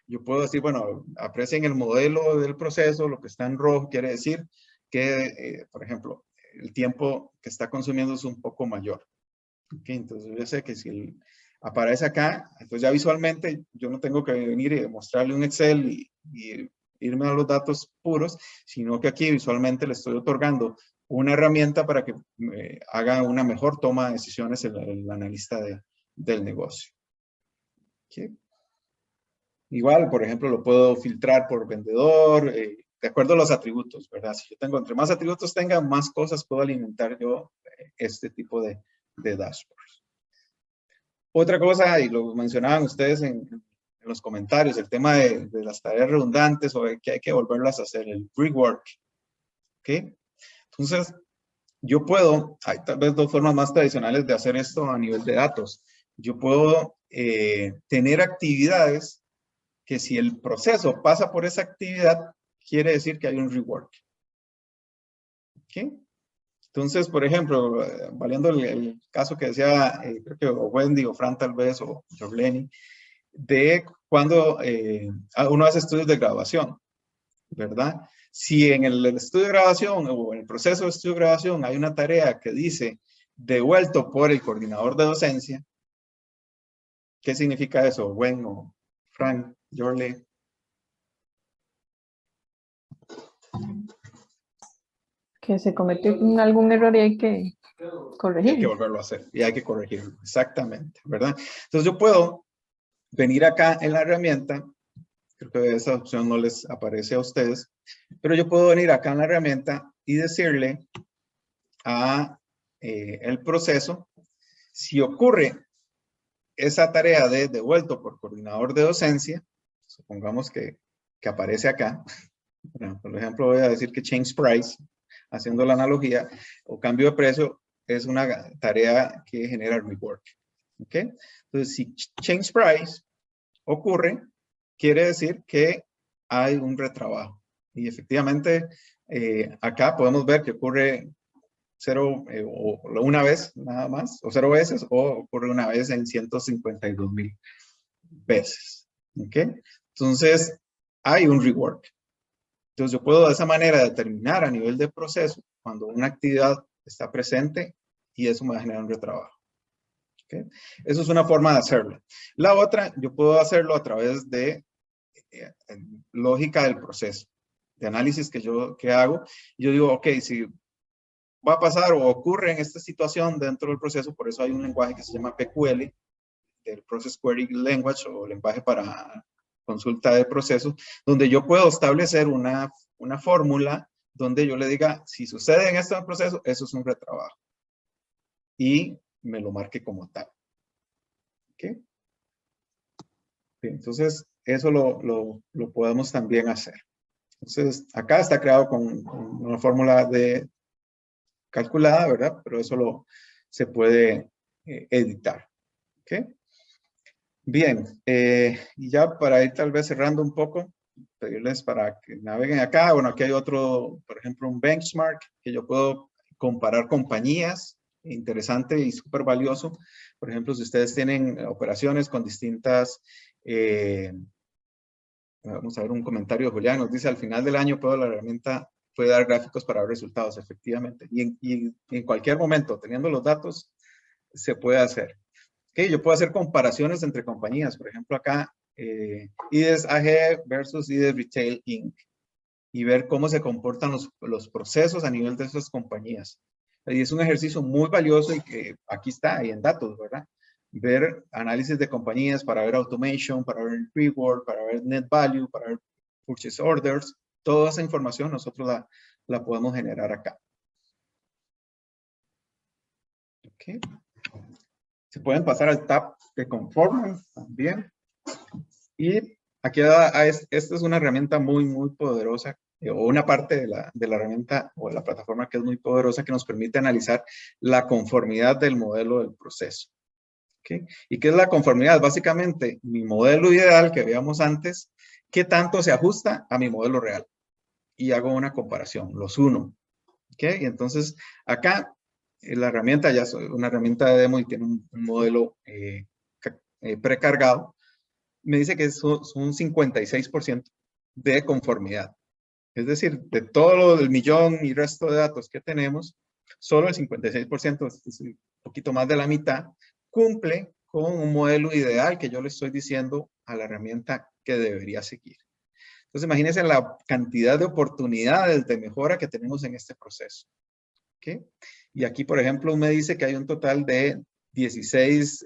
yo puedo decir, bueno, aprecien el modelo del proceso, lo que está en rojo quiere decir que, por ejemplo, el tiempo que está consumiendo es un poco mayor. Okay, entonces yo sé que si aparece acá, entonces ya visualmente yo no tengo que venir y mostrarle un Excel y irme a los datos puros, sino que aquí visualmente le estoy otorgando una herramienta para que haga una mejor toma de decisiones el analista del negocio. ¿Okay? Igual, por ejemplo, lo puedo filtrar por vendedor, de acuerdo a los atributos, ¿verdad? Si yo tengo, entre más atributos tenga, más cosas puedo alimentar yo este tipo de dashboards. Otra cosa, y lo mencionaban ustedes en los comentarios, el tema de las tareas redundantes o de que hay que volverlas a hacer, el rework. ¿Ok? Entonces, yo puedo, hay tal vez dos formas más tradicionales de hacer esto a nivel de datos. Yo puedo tener actividades que si el proceso pasa por esa actividad, quiere decir que hay un rework. ¿Ok? Entonces, por ejemplo, valiendo el caso que decía, creo que o Wendy o Fran tal vez, o Jorleni, de cuando uno hace estudios de graduación, ¿verdad? Si en el estudio de graduación o en el proceso de estudio de graduación hay una tarea que dice devuelto por el coordinador de docencia, ¿qué significa eso? Wen o Frank, Jorle. Que se cometió algún error y hay que corregirlo. Hay que volverlo a hacer y hay que corregirlo, exactamente, ¿verdad? Entonces yo puedo venir acá en la herramienta, creo que esa opción no les aparece a ustedes, pero yo puedo venir acá en la herramienta y decirle a el proceso, si ocurre esa tarea de devuelto por coordinador de docencia, supongamos que aparece acá, bueno, por ejemplo voy a decir que change price, haciendo la analogía, o cambio de precio, es una tarea que genera rework. ¿Ok? Entonces, si change price ocurre, quiere decir que hay un retrabajo. Y efectivamente, acá podemos ver que ocurre o una vez nada más, o 0 veces, o ocurre una vez en 152,000 veces. ¿Ok? Entonces, hay un rework. Entonces, yo puedo de esa manera determinar a nivel de proceso cuando una actividad está presente y eso me va a generar un retrabajo. ¿Okay? Eso es una forma de hacerlo. La otra, yo puedo hacerlo a través de lógica del proceso, de análisis que hago. Yo digo, ok, si va a pasar o ocurre en esta situación dentro del proceso, por eso hay un lenguaje que se llama PQL, el Process Query Language o lenguaje para consulta de procesos, donde yo puedo establecer una fórmula donde yo le diga, si sucede en este proceso, eso es un retrabajo. Y me lo marque como tal. ¿Okay? Entonces, eso lo podemos también hacer. Entonces, acá está creado con una fórmula calculada, ¿verdad? Pero eso se puede editar. ¿Ok? Bien, y ya para ir tal vez cerrando un poco, pedirles para que naveguen acá. Bueno, aquí hay otro, por ejemplo, un benchmark que yo puedo comparar compañías, interesante y súper valioso. Por ejemplo, si ustedes tienen operaciones con distintas, vamos a ver un comentario de Julián, nos dice al final del año la herramienta puede dar gráficos para ver resultados, efectivamente. Y en cualquier momento, teniendo los datos, se puede hacer. Okay, yo puedo hacer comparaciones entre compañías. Por ejemplo, acá, IDES AG versus IDES Retail Inc. Y ver cómo se comportan los procesos a nivel de esas compañías. Y es un ejercicio muy valioso y que aquí está, ahí en datos, ¿verdad? Ver análisis de compañías para ver automation, para ver reward, para ver net value, para ver purchase orders. Toda esa información nosotros la podemos generar acá. Okay. Se pueden pasar al tab que conforman también. Y aquí esta es una herramienta muy, muy poderosa, o una parte de la herramienta o de la plataforma que es muy poderosa que nos permite analizar la conformidad del modelo del proceso. ¿Okay? ¿Y qué es la conformidad? Básicamente, mi modelo ideal que veíamos antes, ¿qué tanto se ajusta a mi modelo real? Y hago una comparación, los uno. ¿Okay? Y entonces, acá la herramienta ya es una herramienta de demo y tiene un modelo precargado. Me dice que es un 56% de conformidad. Es decir, de todo el millón y resto de datos que tenemos, solo el 56%, es un poquito más de la mitad, cumple con un modelo ideal que yo le estoy diciendo a la herramienta que debería seguir. Entonces, imagínense la cantidad de oportunidades de mejora que tenemos en este proceso. ¿Okay? Y aquí, por ejemplo, me dice que hay un total de 16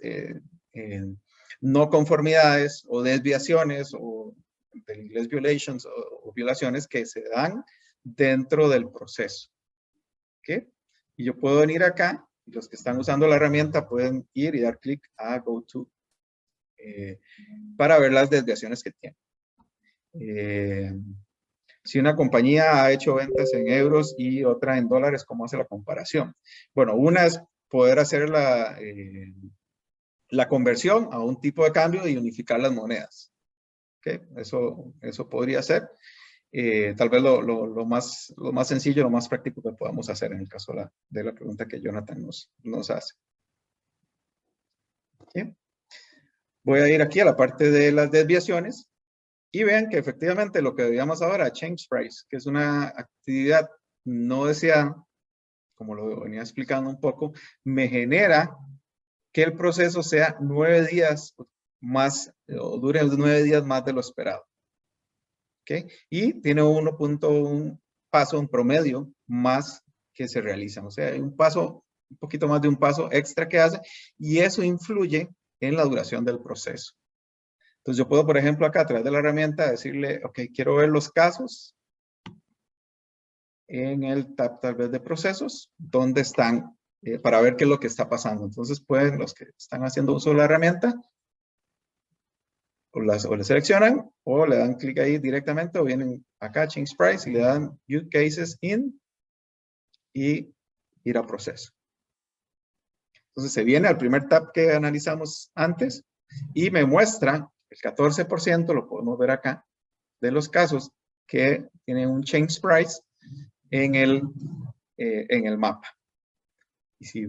no conformidades o desviaciones o del inglés violations o violaciones que se dan dentro del proceso. ¿Okay? Y yo puedo venir acá, y los que están usando la herramienta pueden ir y dar clic a Go To para ver las desviaciones que tiene. Si una compañía ha hecho ventas en euros y otra en dólares, ¿cómo hace la comparación? Bueno, una es poder hacer la conversión a un tipo de cambio y unificar las monedas. ¿Okay? Eso podría ser. Tal vez lo más sencillo, lo más práctico que podamos hacer en el caso de la pregunta que Jonathan nos hace. ¿Okay? Voy a ir aquí a la parte de las desviaciones y vean que efectivamente lo que veíamos ahora, change price, que es una actividad no deseada, como lo venía explicando un poco, me genera que el proceso sea 9 días más, o dure 9 días más de lo esperado. ¿Okay? Y tiene 1.1 paso en promedio más que se realizan. O sea, hay un paso, un poquito más de un paso extra que hace, y eso influye en la duración del proceso. Entonces yo puedo, por ejemplo, acá a través de la herramienta decirle, ok, quiero ver los casos en el tab tal vez de procesos, dónde están, para ver qué es lo que está pasando. Entonces pueden, los que están haciendo uso de la herramienta, o le seleccionan, o le dan clic ahí directamente, o vienen acá, Change Price, y le dan Use Cases In, y ir a proceso. Entonces se viene al primer tab que analizamos antes, y me muestra el 14%, lo podemos ver acá, de los casos que tienen un change price en el mapa. Y si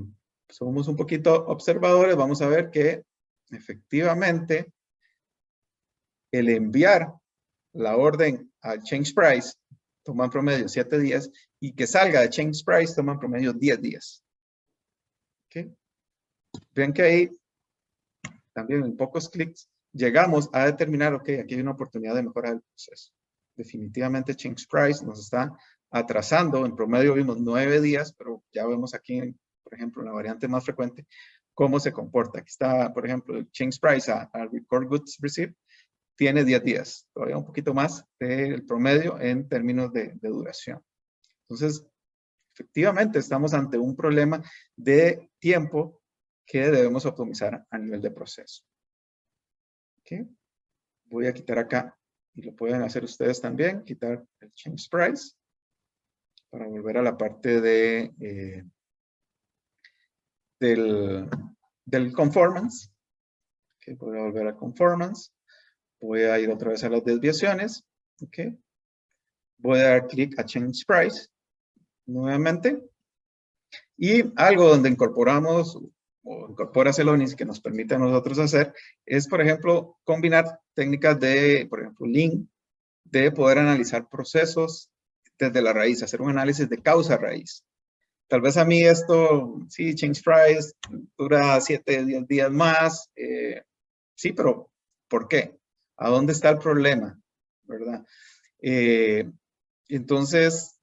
somos un poquito observadores, vamos a ver que efectivamente el enviar la orden al change price toma en promedio 7 días y que salga de change price toma en promedio 10 días. ¿Okay? Ven que ahí también en pocos clics llegamos a determinar, ok, aquí hay una oportunidad de mejora del proceso. Definitivamente change price nos está atrasando. En promedio vimos 9 días, pero ya vemos aquí, por ejemplo, en la variante más frecuente, cómo se comporta. Aquí está, por ejemplo, el change price a record goods received tiene 10 días, todavía un poquito más del promedio en términos de duración. Entonces, efectivamente, estamos ante un problema de tiempo que debemos optimizar a nivel de proceso. ¿Okay? Voy a quitar acá, y lo pueden hacer ustedes también, quitar el change price para volver a la parte del conformance. Okay, voy a volver a conformance. Voy a ir otra vez a las desviaciones. Okay. Voy a dar clic a change price nuevamente. Y algo donde incorporamos o incorpora Celonis que nos permite a nosotros hacer es, por ejemplo, combinar técnicas de, por ejemplo, Lean, de poder analizar procesos desde la raíz, hacer un análisis de causa raíz. Tal vez a mí esto, sí, change price, dura 7, 10 días más. Sí, pero ¿por qué? ¿A dónde está el problema? ¿Verdad? Entonces,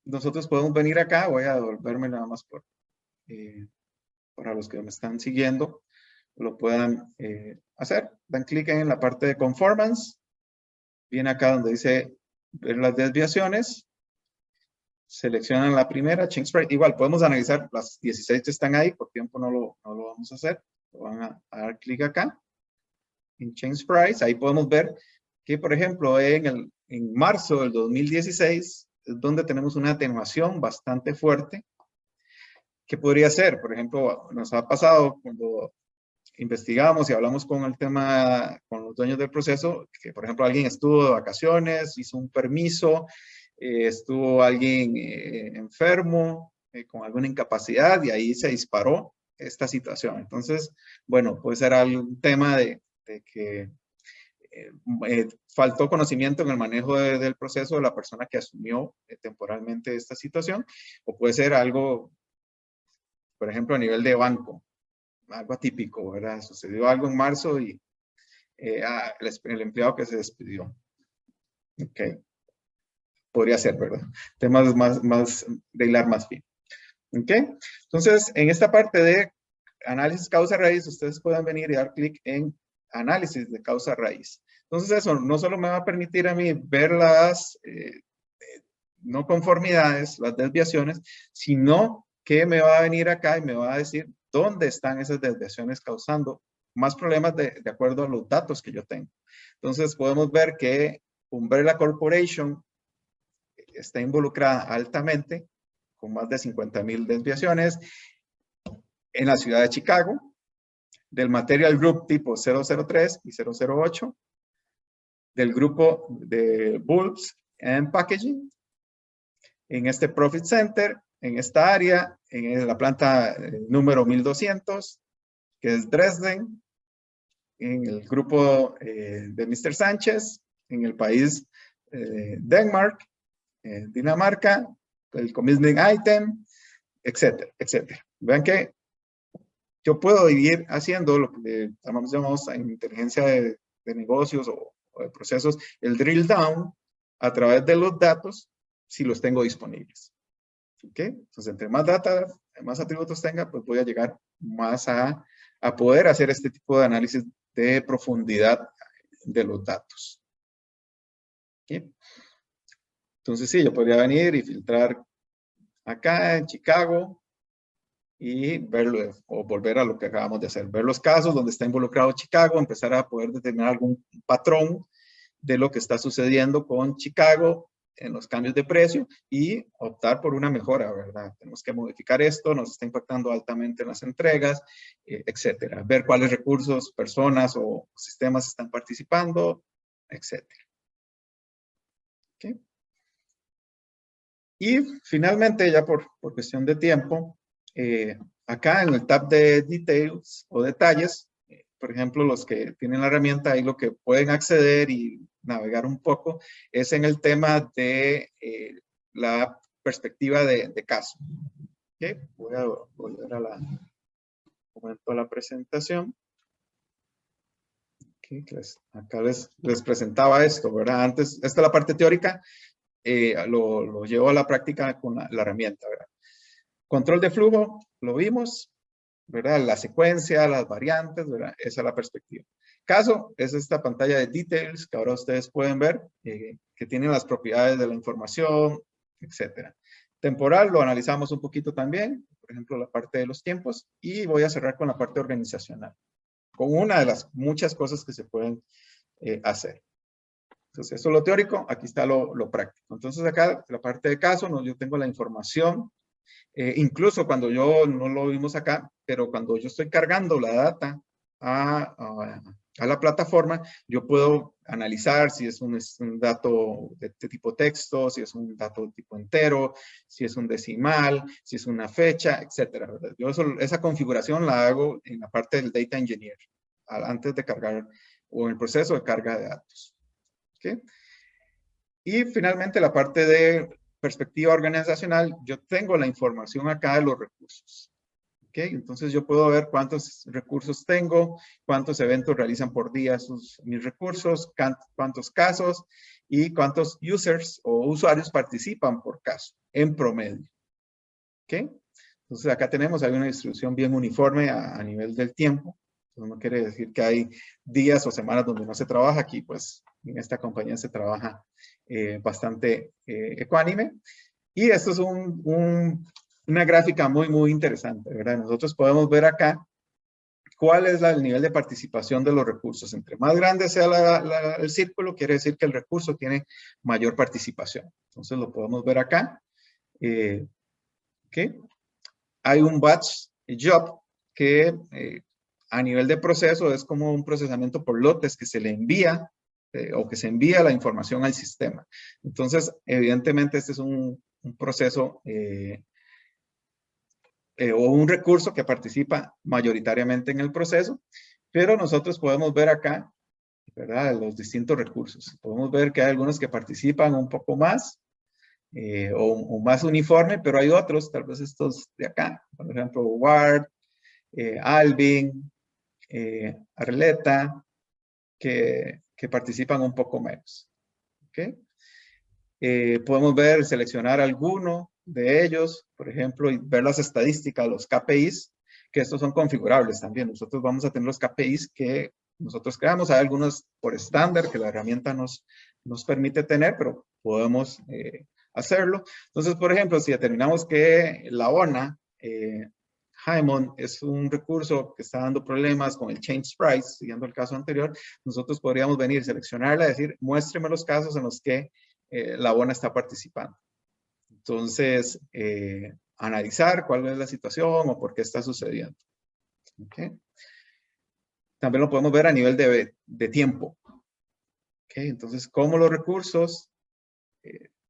nosotros podemos venir acá, voy a devolverme nada más para los que me están siguiendo, lo puedan hacer. Dan clic en la parte de conformance, viene acá donde dice ver las desviaciones, seleccionan la primera, change price. Igual podemos analizar las 16 que están ahí, por tiempo no lo vamos a hacer. Van a dar clic acá en change price. Ahí podemos ver que, por ejemplo, en marzo del 2016 es donde tenemos una atenuación bastante fuerte. ¿Qué podría ser? Por ejemplo, nos ha pasado cuando investigamos y hablamos con el tema, con los dueños del proceso, que por ejemplo alguien estuvo de vacaciones, hizo un permiso, estuvo alguien enfermo, con alguna incapacidad, y ahí se disparó esta situación. Entonces, bueno, puede ser algún tema de que faltó conocimiento en el manejo del proceso de la persona que asumió temporalmente esta situación, o puede ser algo, por ejemplo, a nivel de banco, algo atípico, ¿verdad? Sucedió algo en marzo y el empleado que se despidió. Ok. Podría ser, ¿verdad? Temas más de hilar más fino. Ok. Entonces, en esta parte de análisis causa-raíz, ustedes pueden venir y dar clic en análisis de causa-raíz. Entonces, eso no solo me va a permitir a mí ver las no conformidades, las desviaciones, sino que me va a venir acá y me va a decir dónde están esas desviaciones causando más problemas de acuerdo a los datos que yo tengo. Entonces, podemos ver que Umbrella Corporation está involucrada altamente, con más de 50,000 desviaciones, en la ciudad de Chicago, del Material Group tipo 003 y 008, del grupo de Bulbs and Packaging, en este Profit Center, en esta área, en la planta número 1200, que es Dresden, en el grupo de Mr. Sánchez, en el país Denmark, Dinamarca, el commissioning item, etcétera, etcétera. Vean que yo puedo ir haciendo lo que llamamos en inteligencia de negocios o de procesos, el drill down a través de los datos si los tengo disponibles. ¿Ok? Entonces, entre más data, más atributos tenga, pues voy a llegar más a poder hacer este tipo de análisis de profundidad de los datos. ¿Ok? Entonces, sí, yo podría venir y filtrar acá en Chicago y verlo, o volver a lo que acabamos de hacer. Ver los casos donde está involucrado Chicago, empezar a poder determinar algún patrón de lo que está sucediendo con Chicago en los cambios de precio y optar por una mejora, ¿verdad? Tenemos que modificar esto, nos está impactando altamente en las entregas, etcétera. Ver cuáles recursos, personas o sistemas están participando, etcétera. ¿Okay? Y finalmente, ya por cuestión de tiempo, acá en el tab de Details o Detalles, por ejemplo, los que tienen la herramienta, ahí lo que pueden acceder y navegar un poco es en el tema de la perspectiva de caso. ¿Okay? Voy a volver a la presentación. Okay, acá les presentaba esto, ¿verdad? Antes, esta es la parte teórica, lo llevo a la práctica con la herramienta, ¿verdad? Control de flujo, lo vimos, ¿verdad? La secuencia, las variantes, ¿verdad? Esa es la perspectiva. Caso es esta pantalla de details que ahora ustedes pueden ver, que tiene las propiedades de la información, etcétera. Temporal lo analizamos un poquito también, por ejemplo, la parte de los tiempos, y voy a cerrar con la parte organizacional, con una de las muchas cosas que se pueden hacer. Entonces, eso es lo teórico, aquí está lo práctico. Entonces, acá, la parte de caso, yo tengo la información. Incluso cuando yo, no lo vimos acá, pero cuando yo estoy cargando la data a la plataforma, yo puedo analizar si es un dato de tipo texto, si es un dato de tipo entero, si es un decimal, si es una fecha, etcétera, ¿verdad? Yo esa configuración la hago en la parte del Data Engineer, antes de cargar o en el proceso de carga de datos. ¿Okay? Y finalmente la parte de perspectiva organizacional, yo tengo la información acá de los recursos. ¿Ok? Entonces yo puedo ver cuántos recursos tengo, cuántos eventos realizan por día mis recursos, cuántos casos y cuántos users o usuarios participan por caso en promedio. ¿Ok? Entonces acá hay una distribución bien uniforme a nivel del tiempo. Eso no quiere decir que hay días o semanas donde no se trabaja. Aquí, pues, en esta compañía se trabaja bastante ecuánime. Y esto es una gráfica muy, muy interesante, ¿verdad? Nosotros podemos ver acá cuál es el nivel de participación de los recursos. Entre más grande sea el círculo, quiere decir que el recurso tiene mayor participación. Entonces lo podemos ver acá. ¿Okay? Hay un batch job que a nivel de proceso es como un procesamiento por lotes que se le envía o que se envía la información al sistema. Entonces, evidentemente, este es un proceso o un recurso que participa mayoritariamente en el proceso, pero nosotros podemos ver acá, ¿verdad?, los distintos recursos. Podemos ver que hay algunos que participan un poco más o más uniforme, pero hay otros, tal vez estos de acá, por ejemplo, Ward, Alvin, Arleta, que participan un poco menos. ¿ok? Podemos ver, seleccionar alguno de ellos, por ejemplo, y ver las estadísticas, los KPIs, que estos son configurables también. Nosotros vamos a tener los KPIs que nosotros creamos. Hay algunos por estándar que la herramienta nos permite tener, pero podemos hacerlo. Entonces, por ejemplo, si determinamos que la ONA, Jaimon, es un recurso que está dando problemas con el change price, siguiendo el caso anterior, nosotros podríamos venir, seleccionarla y decir, muéstreme los casos en los que la ONA está participando. Entonces, analizar cuál es la situación o por qué está sucediendo. ¿Okay? También lo podemos ver a nivel de tiempo. ¿Okay? Entonces, cómo los recursos,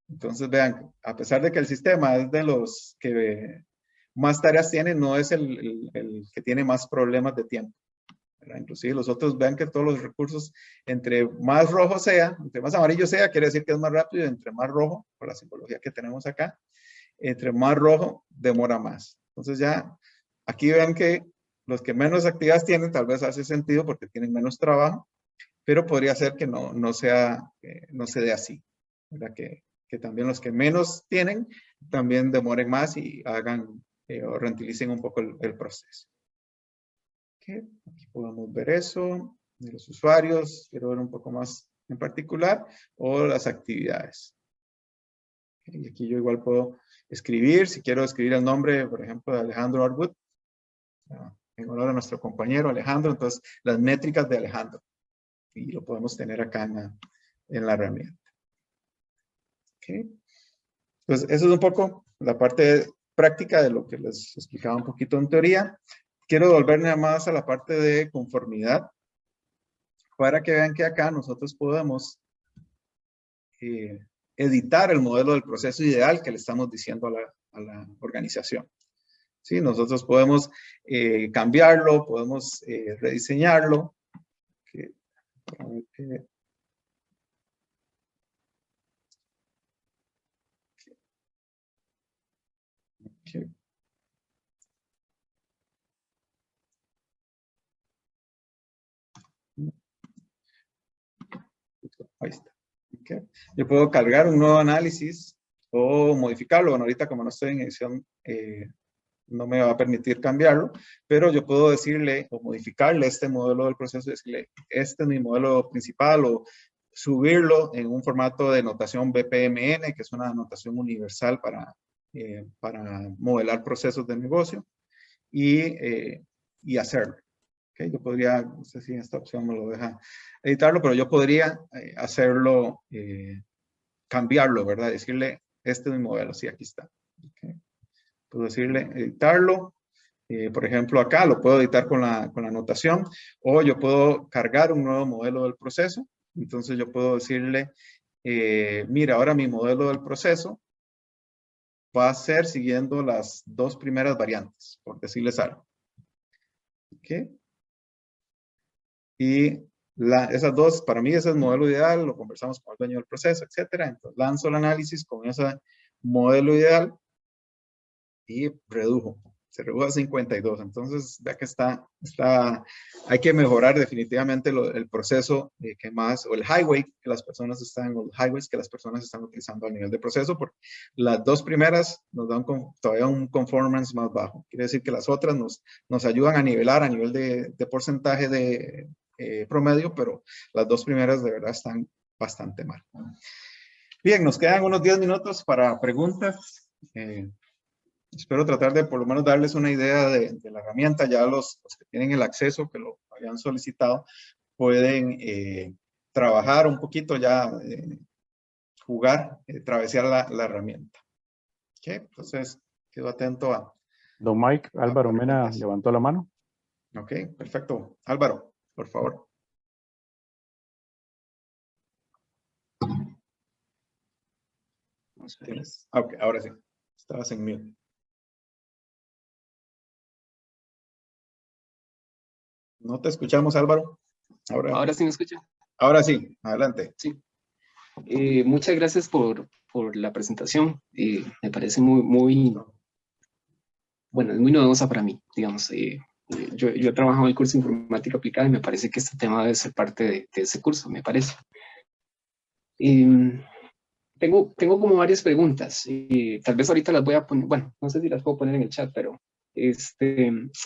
entonces vean, a pesar de que el sistema es de los que más tareas tiene, no es el que tiene más problemas de tiempo, ¿verdad? Inclusive los otros vean que todos los recursos, entre más rojo sea, entre más amarillo sea, quiere decir que es más rápido, y entre más rojo, por la simbología que tenemos acá, entre más rojo, demora más. Entonces ya, aquí ven que los que menos actividades tienen, tal vez hace sentido porque tienen menos trabajo, pero podría ser que no se dé así, ¿verdad? Que también los que menos tienen, también demoren más y hagan o rentilicen un poco el proceso. Okay. Aquí podemos ver eso, de los usuarios, quiero ver un poco más en particular, o las actividades. Okay. Y aquí yo igual puedo escribir, si quiero escribir el nombre, por ejemplo, de Alejandro Arwood, en honor a nuestro compañero Alejandro, entonces las métricas de Alejandro, y lo podemos tener acá en la herramienta. Okay. Pues eso es un poco la parte práctica de lo que les explicaba un poquito en teoría. Quiero volver nada más a la parte de conformidad para que vean que acá nosotros podemos editar el modelo del proceso ideal que le estamos diciendo a la organización. ¿Sí? Nosotros podemos cambiarlo, podemos rediseñarlo. Okay. Ahí está. Okay. Yo puedo cargar un nuevo análisis o modificarlo. Bueno, ahorita como no estoy en edición, no me va a permitir cambiarlo, pero yo puedo decirle o modificarle este modelo del proceso, decirle, este es mi modelo principal, o subirlo en un formato de notación BPMN, que es una notación universal para modelar procesos de negocio, y hacerlo. Okay, yo podría, no sé si esta opción me lo deja editarlo, pero yo podría hacerlo, cambiarlo, ¿verdad? Decirle, este es mi modelo, sí, aquí está. Okay. Puedo decirle, editarlo. Por ejemplo, acá lo puedo editar con la anotación, o yo puedo cargar un nuevo modelo del proceso. Entonces yo puedo decirle, mira, ahora mi modelo del proceso va a ser siguiendo las dos primeras variantes, por decirles algo. Okay. Y esas dos, para mí ese es el modelo ideal, lo conversamos con el dueño del proceso, etcétera. Entonces lanzo el análisis con ese modelo ideal y se redujo a 52. Entonces, ya que hay que mejorar definitivamente el proceso que más, o el highway que las personas están, o los highways que las personas están utilizando a nivel de proceso, porque las dos primeras nos dan todavía un conformance más bajo. Quiere decir que las otras nos ayudan a nivelar a nivel de porcentaje de promedio, pero las dos primeras de verdad están bastante mal. Bien, nos quedan unos 10 minutos para preguntas. Espero tratar de por lo menos darles una idea de la herramienta. Ya los que tienen el acceso, que lo habían solicitado, pueden trabajar un poquito ya, jugar, travesear la herramienta. Okay, entonces, quedo atento a... Don Mike, Álvaro Mena levantó la mano. Ok, perfecto. Álvaro, por favor. Ok, ahora sí. Estabas en mute. No te escuchamos, Álvaro. Ahora sí me escuchan. Ahora sí, adelante. Sí. Muchas gracias por la presentación. Me parece muy, bueno, es muy novedosa para mí, digamos. Yo he trabajado en el curso de informática aplicada y me parece que este tema debe ser parte de ese curso, me parece. Tengo como varias preguntas y tal vez ahorita las voy a poner, bueno, no sé si las puedo poner en el chat, pero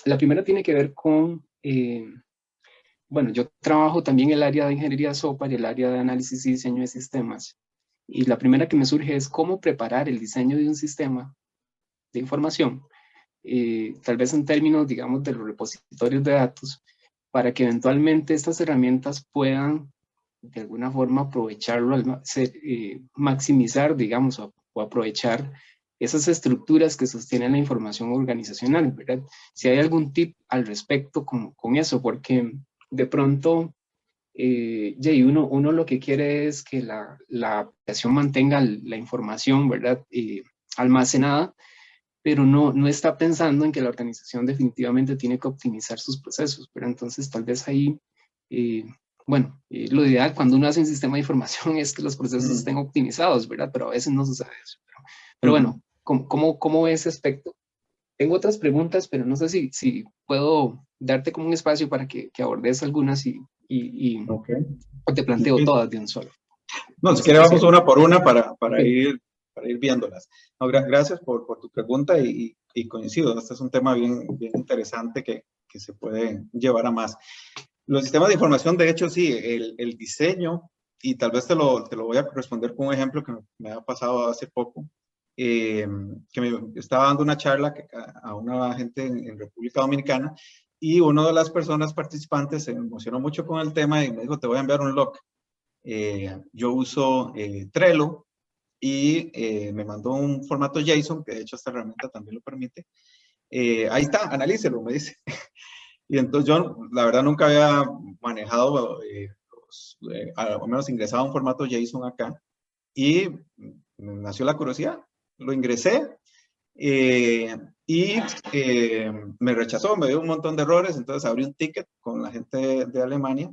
la primera tiene que ver con, bueno, yo trabajo también en el área de ingeniería de software y el área de análisis y diseño de sistemas. Y la primera que me surge es cómo preparar el diseño de un sistema de información, tal vez en términos, digamos, de los repositorios de datos, para que eventualmente estas herramientas puedan de alguna forma aprovecharlo, maximizar, digamos, o aprovechar esas estructuras que sostienen la información organizacional, ¿verdad? Si hay algún tip al respecto con eso, porque de pronto, Jay, uno lo que quiere es que la aplicación mantenga la información, ¿verdad? Almacenada, pero no está pensando en que la organización definitivamente tiene que optimizar sus procesos, pero entonces tal vez ahí, bueno, lo ideal cuando uno hace un sistema de información es que los procesos estén optimizados, ¿verdad? Pero a veces no sucede eso. Pero bueno, ¿cómo ve ese aspecto? Tengo otras preguntas, pero no sé si puedo darte como un espacio para que abordes algunas y Ok. te planteo todas de un solo. No, si quiere vamos una por una para ir viéndolas. No, gracias por tu pregunta y coincido, este es un tema bien interesante que se puede llevar a más. Los sistemas de información, de hecho, sí, el diseño, y tal vez te lo voy a responder con un ejemplo que me ha pasado hace poco, que me estaba dando una charla a una gente en República Dominicana, y una de las personas participantes se emocionó mucho con el tema y me dijo, te voy a enviar un log. Yo uso Trello y me mandó un formato JSON, que de hecho esta herramienta también lo permite. Ahí está, analícelo, me dice. Y entonces yo, la verdad, nunca había manejado, al menos ingresado un formato JSON acá. Y me nació la curiosidad, lo ingresé y me rechazó, me dio un montón de errores, entonces abrí un ticket con la gente de Alemania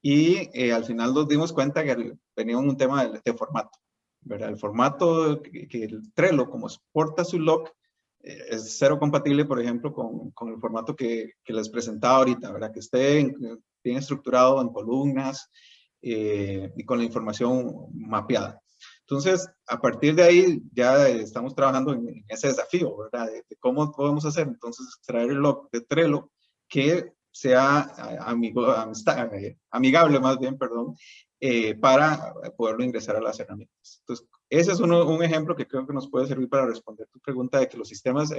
y al final nos dimos cuenta que venía un tema de formato, ¿verdad? El formato que el Trello, como exporta su log, es cero compatible, por ejemplo, con el formato que les presentaba ahorita, ¿verdad? Que esté bien estructurado en columnas y con la información mapeada. Entonces, a partir de ahí ya estamos trabajando en ese desafío, ¿verdad? De cómo podemos hacer, entonces, extraer el log de Trello que sea amigable más bien, perdón, para poderlo ingresar a las herramientas. Entonces, ese es un ejemplo que creo que nos puede servir para responder tu pregunta de que los sistemas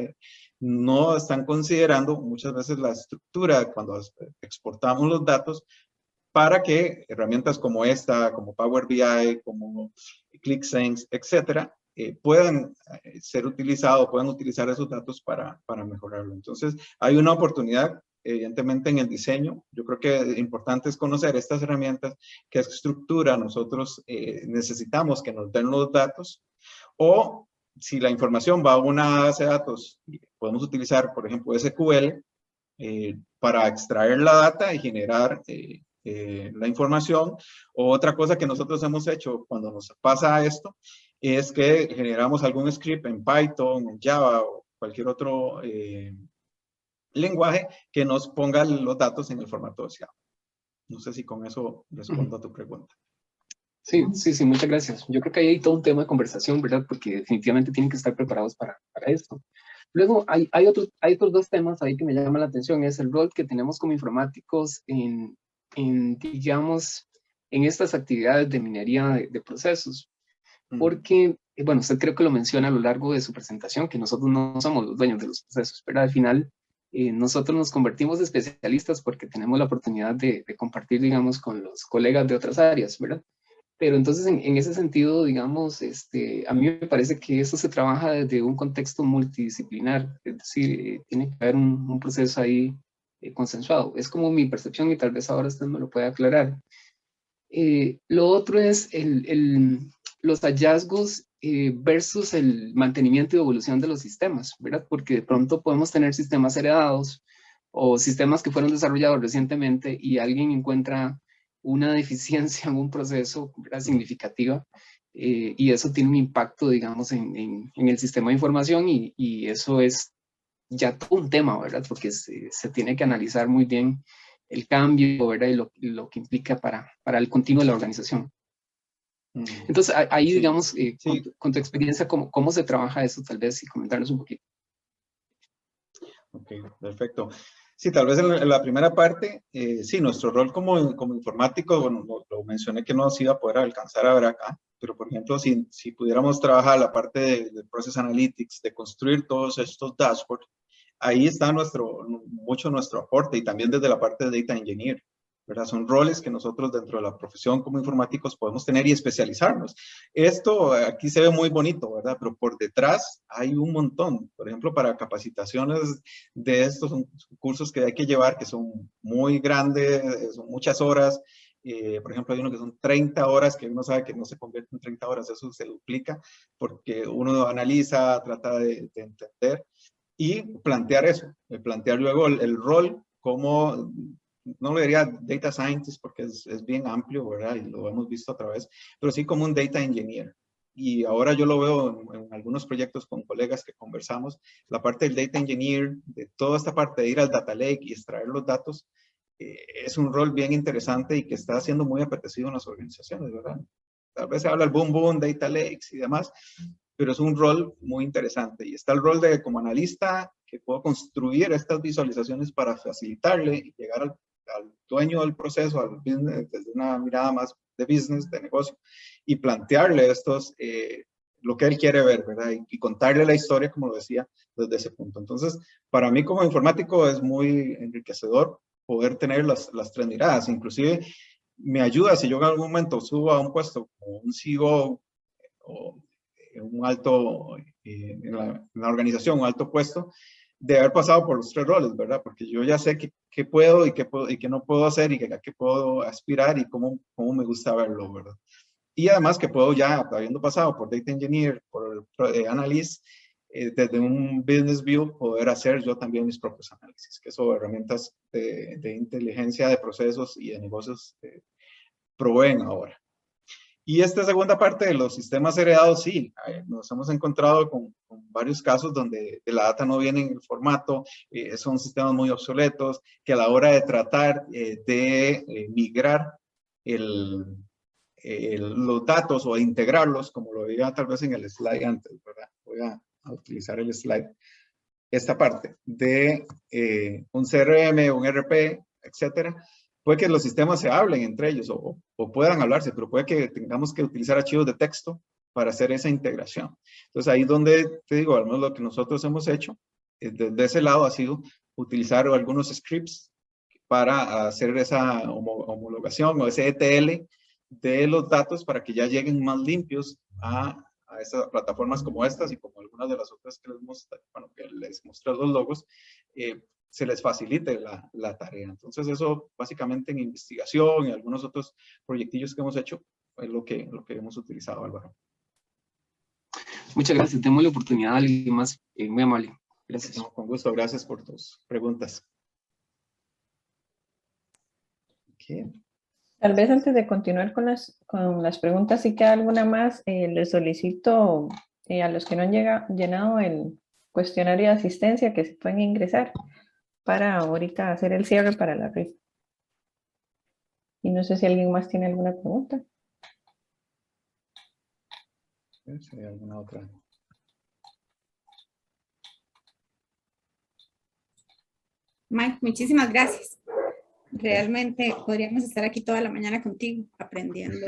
no están considerando muchas veces la estructura cuando exportamos los datos para que herramientas como esta, como Power BI, como ClickSense, etcétera, puedan ser utilizados, puedan utilizar esos datos para mejorarlo. Entonces, hay una oportunidad, evidentemente, en el diseño. Yo creo que importante es conocer estas herramientas, qué estructura nosotros necesitamos que nos den los datos, o si la información va a una base de datos, podemos utilizar, por ejemplo, SQL para extraer la data y generar la información. O otra cosa que nosotros hemos hecho cuando nos pasa esto es que generamos algún script en Python, en Java o cualquier otro lenguaje que nos ponga los datos en el formato deseado. No sé si con eso respondo a tu pregunta. Sí, muchas gracias. Yo creo que ahí hay todo un tema de conversación, ¿verdad? Porque definitivamente tienen que estar preparados para esto. Luego, hay otros dos temas ahí que me llaman la atención. Es el rol que tenemos como informáticos digamos, en estas actividades de minería de procesos. Porque, bueno, usted creo que lo menciona a lo largo de su presentación, que nosotros no somos los dueños de los procesos, pero al final nosotros nos convertimos en especialistas porque tenemos la oportunidad de compartir, digamos, con los colegas de otras áreas, ¿verdad? Pero entonces, en ese sentido, digamos, a mí me parece que eso se trabaja desde un contexto multidisciplinar, es decir, tiene que haber un proceso ahí consensuado. Es como mi percepción y tal vez ahora usted me lo pueda aclarar. Lo otro es los hallazgos versus el mantenimiento y evolución de los sistemas, ¿verdad? Porque de pronto podemos tener sistemas heredados o sistemas que fueron desarrollados recientemente y alguien encuentra una deficiencia en un proceso, ¿verdad? Significativa, y eso tiene un impacto, digamos, en el sistema de información y eso es ya todo un tema, ¿verdad? Porque se tiene que analizar muy bien el cambio, ¿verdad? Y lo que implica para el continuo de la organización. Entonces, ahí, Sí, digamos, sí. con tu experiencia, ¿cómo se trabaja eso? Tal vez, y comentarnos un poquito. Ok, perfecto. Sí, tal vez en la primera parte, sí, nuestro rol como informático, bueno, lo mencioné que no se iba a poder alcanzar a ver acá, pero por ejemplo, si pudiéramos trabajar la parte de Process Analytics, de construir todos estos dashboards, ahí está mucho nuestro aporte, y también desde la parte de Data Engineer, ¿verdad? Son roles que nosotros dentro de la profesión como informáticos podemos tener y especializarnos. Esto aquí se ve muy bonito, ¿verdad? Pero por detrás hay un montón. Por ejemplo, para capacitaciones de estos son cursos que hay que llevar, que son muy grandes, son muchas horas. Por ejemplo, hay uno que son 30 horas, que uno sabe que no se convierte en 30 horas, eso se duplica, porque uno analiza, trata de entender y plantear eso, plantear luego el rol como, no le diría data scientist porque es bien amplio, ¿verdad? Y lo hemos visto otra vez, pero sí como un data engineer. Y ahora yo lo veo en algunos proyectos con colegas que conversamos, la parte del data engineer, de toda esta parte de ir al data lake y extraer los datos, es un rol bien interesante y que está siendo muy apetecido en las organizaciones, ¿verdad? Tal vez se habla el boom boom, data lakes y demás, pero es un rol muy interesante. Y está el rol de como analista, que puedo construir estas visualizaciones para facilitarle y llegar al dueño del proceso, al business, desde una mirada más de business, de negocio, y plantearle lo que él quiere ver, ¿verdad? Y contarle la historia, como lo decía, desde ese punto. Entonces, para mí como informático es muy enriquecedor poder tener las tres miradas. Inclusive, me ayuda si yo en algún momento subo a un puesto como un CEO o un alto, en la organización, un alto puesto, de haber pasado por los tres roles, ¿verdad? Porque yo ya sé qué puedo y qué no puedo hacer y qué puedo aspirar y cómo me gusta verlo, ¿verdad? Y además que puedo ya, habiendo pasado por Data Engineer, por Analyst, desde un Business View, poder hacer yo también mis propios análisis, que son herramientas de inteligencia de procesos y de negocios proveen ahora. Y esta segunda parte de los sistemas heredados, sí, nos hemos encontrado con varios casos donde la data no viene en el formato, son sistemas muy obsoletos, que a la hora de tratar de migrar los datos o integrarlos, como lo veía tal vez en el slide antes, ¿verdad? Voy a utilizar el slide. Esta parte de un CRM, un RP, etcétera, puede que los sistemas se hablen entre ellos o puedan hablarse, pero puede que tengamos que utilizar archivos de texto para hacer esa integración. Entonces ahí es donde, te digo, al menos lo que nosotros hemos hecho desde ese lado ha sido utilizar algunos scripts para hacer esa homologación o ese ETL de los datos para que ya lleguen más limpios a esas plataformas como estas y como algunas de las otras que les mostré los logos, se les facilite la tarea. Entonces eso básicamente en investigación y algunos otros proyectillos que hemos hecho es lo que hemos utilizado, Álvaro. Muchas gracias. Tenemos la oportunidad, alguien más, muy amable. Gracias. No, con gusto, gracias por tus preguntas. Okay. Tal vez antes de continuar con las preguntas, si queda alguna más, les solicito a los que no han llenado el cuestionario de asistencia que se pueden ingresar para ahorita hacer el cierre para la rifa. Y no sé si alguien más tiene alguna pregunta. Si hay alguna otra. Mike, muchísimas gracias. Realmente podríamos estar aquí toda la mañana contigo aprendiendo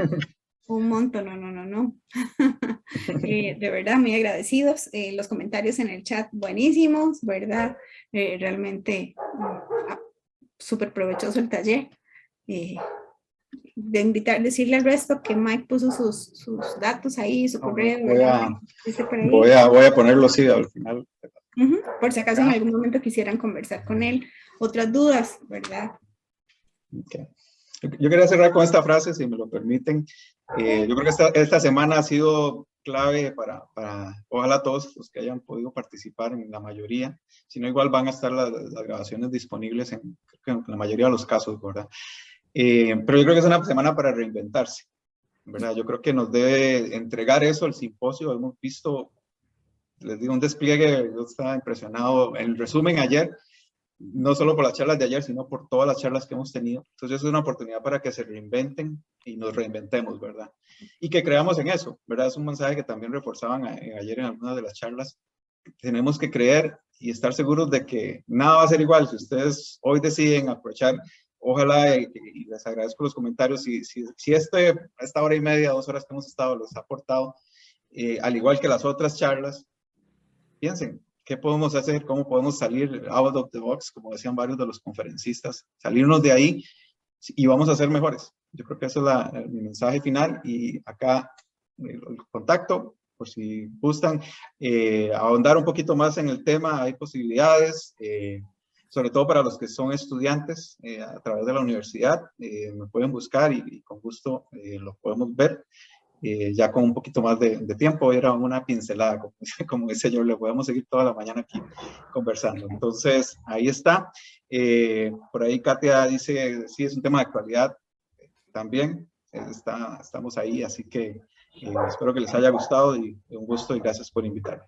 un montón, no. De verdad, muy agradecidos. Los comentarios en el chat buenísimos, ¿verdad? Realmente súper provechoso el taller. Decirle al resto que Mike puso sus datos ahí, su correo. Voy a ponerlo así al final. Por si acaso en algún momento quisieran conversar con él. Otras dudas, ¿verdad? Okay. Yo quería cerrar con esta frase, si me lo permiten. Yo creo que esta semana ha sido clave para ojalá todos los que hayan podido participar, en la mayoría, si no igual van a estar las grabaciones disponibles en la mayoría de los casos, ¿verdad? Pero yo creo que es una semana para reinventarse, ¿verdad? Yo creo que nos debe entregar eso el simposio. Hemos visto, les digo, un despliegue, yo estaba impresionado. En resumen, ayer no solo por las charlas de ayer, sino por todas las charlas que hemos tenido. Entonces es una oportunidad para que se reinventen y nos reinventemos, ¿verdad? Y que creamos en eso, ¿verdad? Es un mensaje que también reforzaban ayer en algunas de las charlas. Tenemos que creer y estar seguros de que nada va a ser igual. Si ustedes hoy deciden aprovechar, ojalá, y les agradezco los comentarios, si esta hora y media, 2 horas que hemos estado, les ha aportado, al igual que las otras charlas, piensen, ¿qué podemos hacer? ¿Cómo podemos salir out of the box? Como decían varios de los conferencistas, salirnos de ahí y vamos a ser mejores. Yo creo que ese es mi mensaje final, y acá el contacto, por si gustan ahondar un poquito más en el tema, hay posibilidades, sobre todo para los que son estudiantes a través de la universidad, me pueden buscar y con gusto lo podemos ver. Ya con un poquito más de tiempo, era una pincelada, como decía yo, le podemos seguir toda la mañana aquí conversando. Entonces, ahí está. Por ahí Katia dice, sí, es un tema de actualidad también, estamos ahí, así que espero que les haya gustado y un gusto y gracias por invitarme.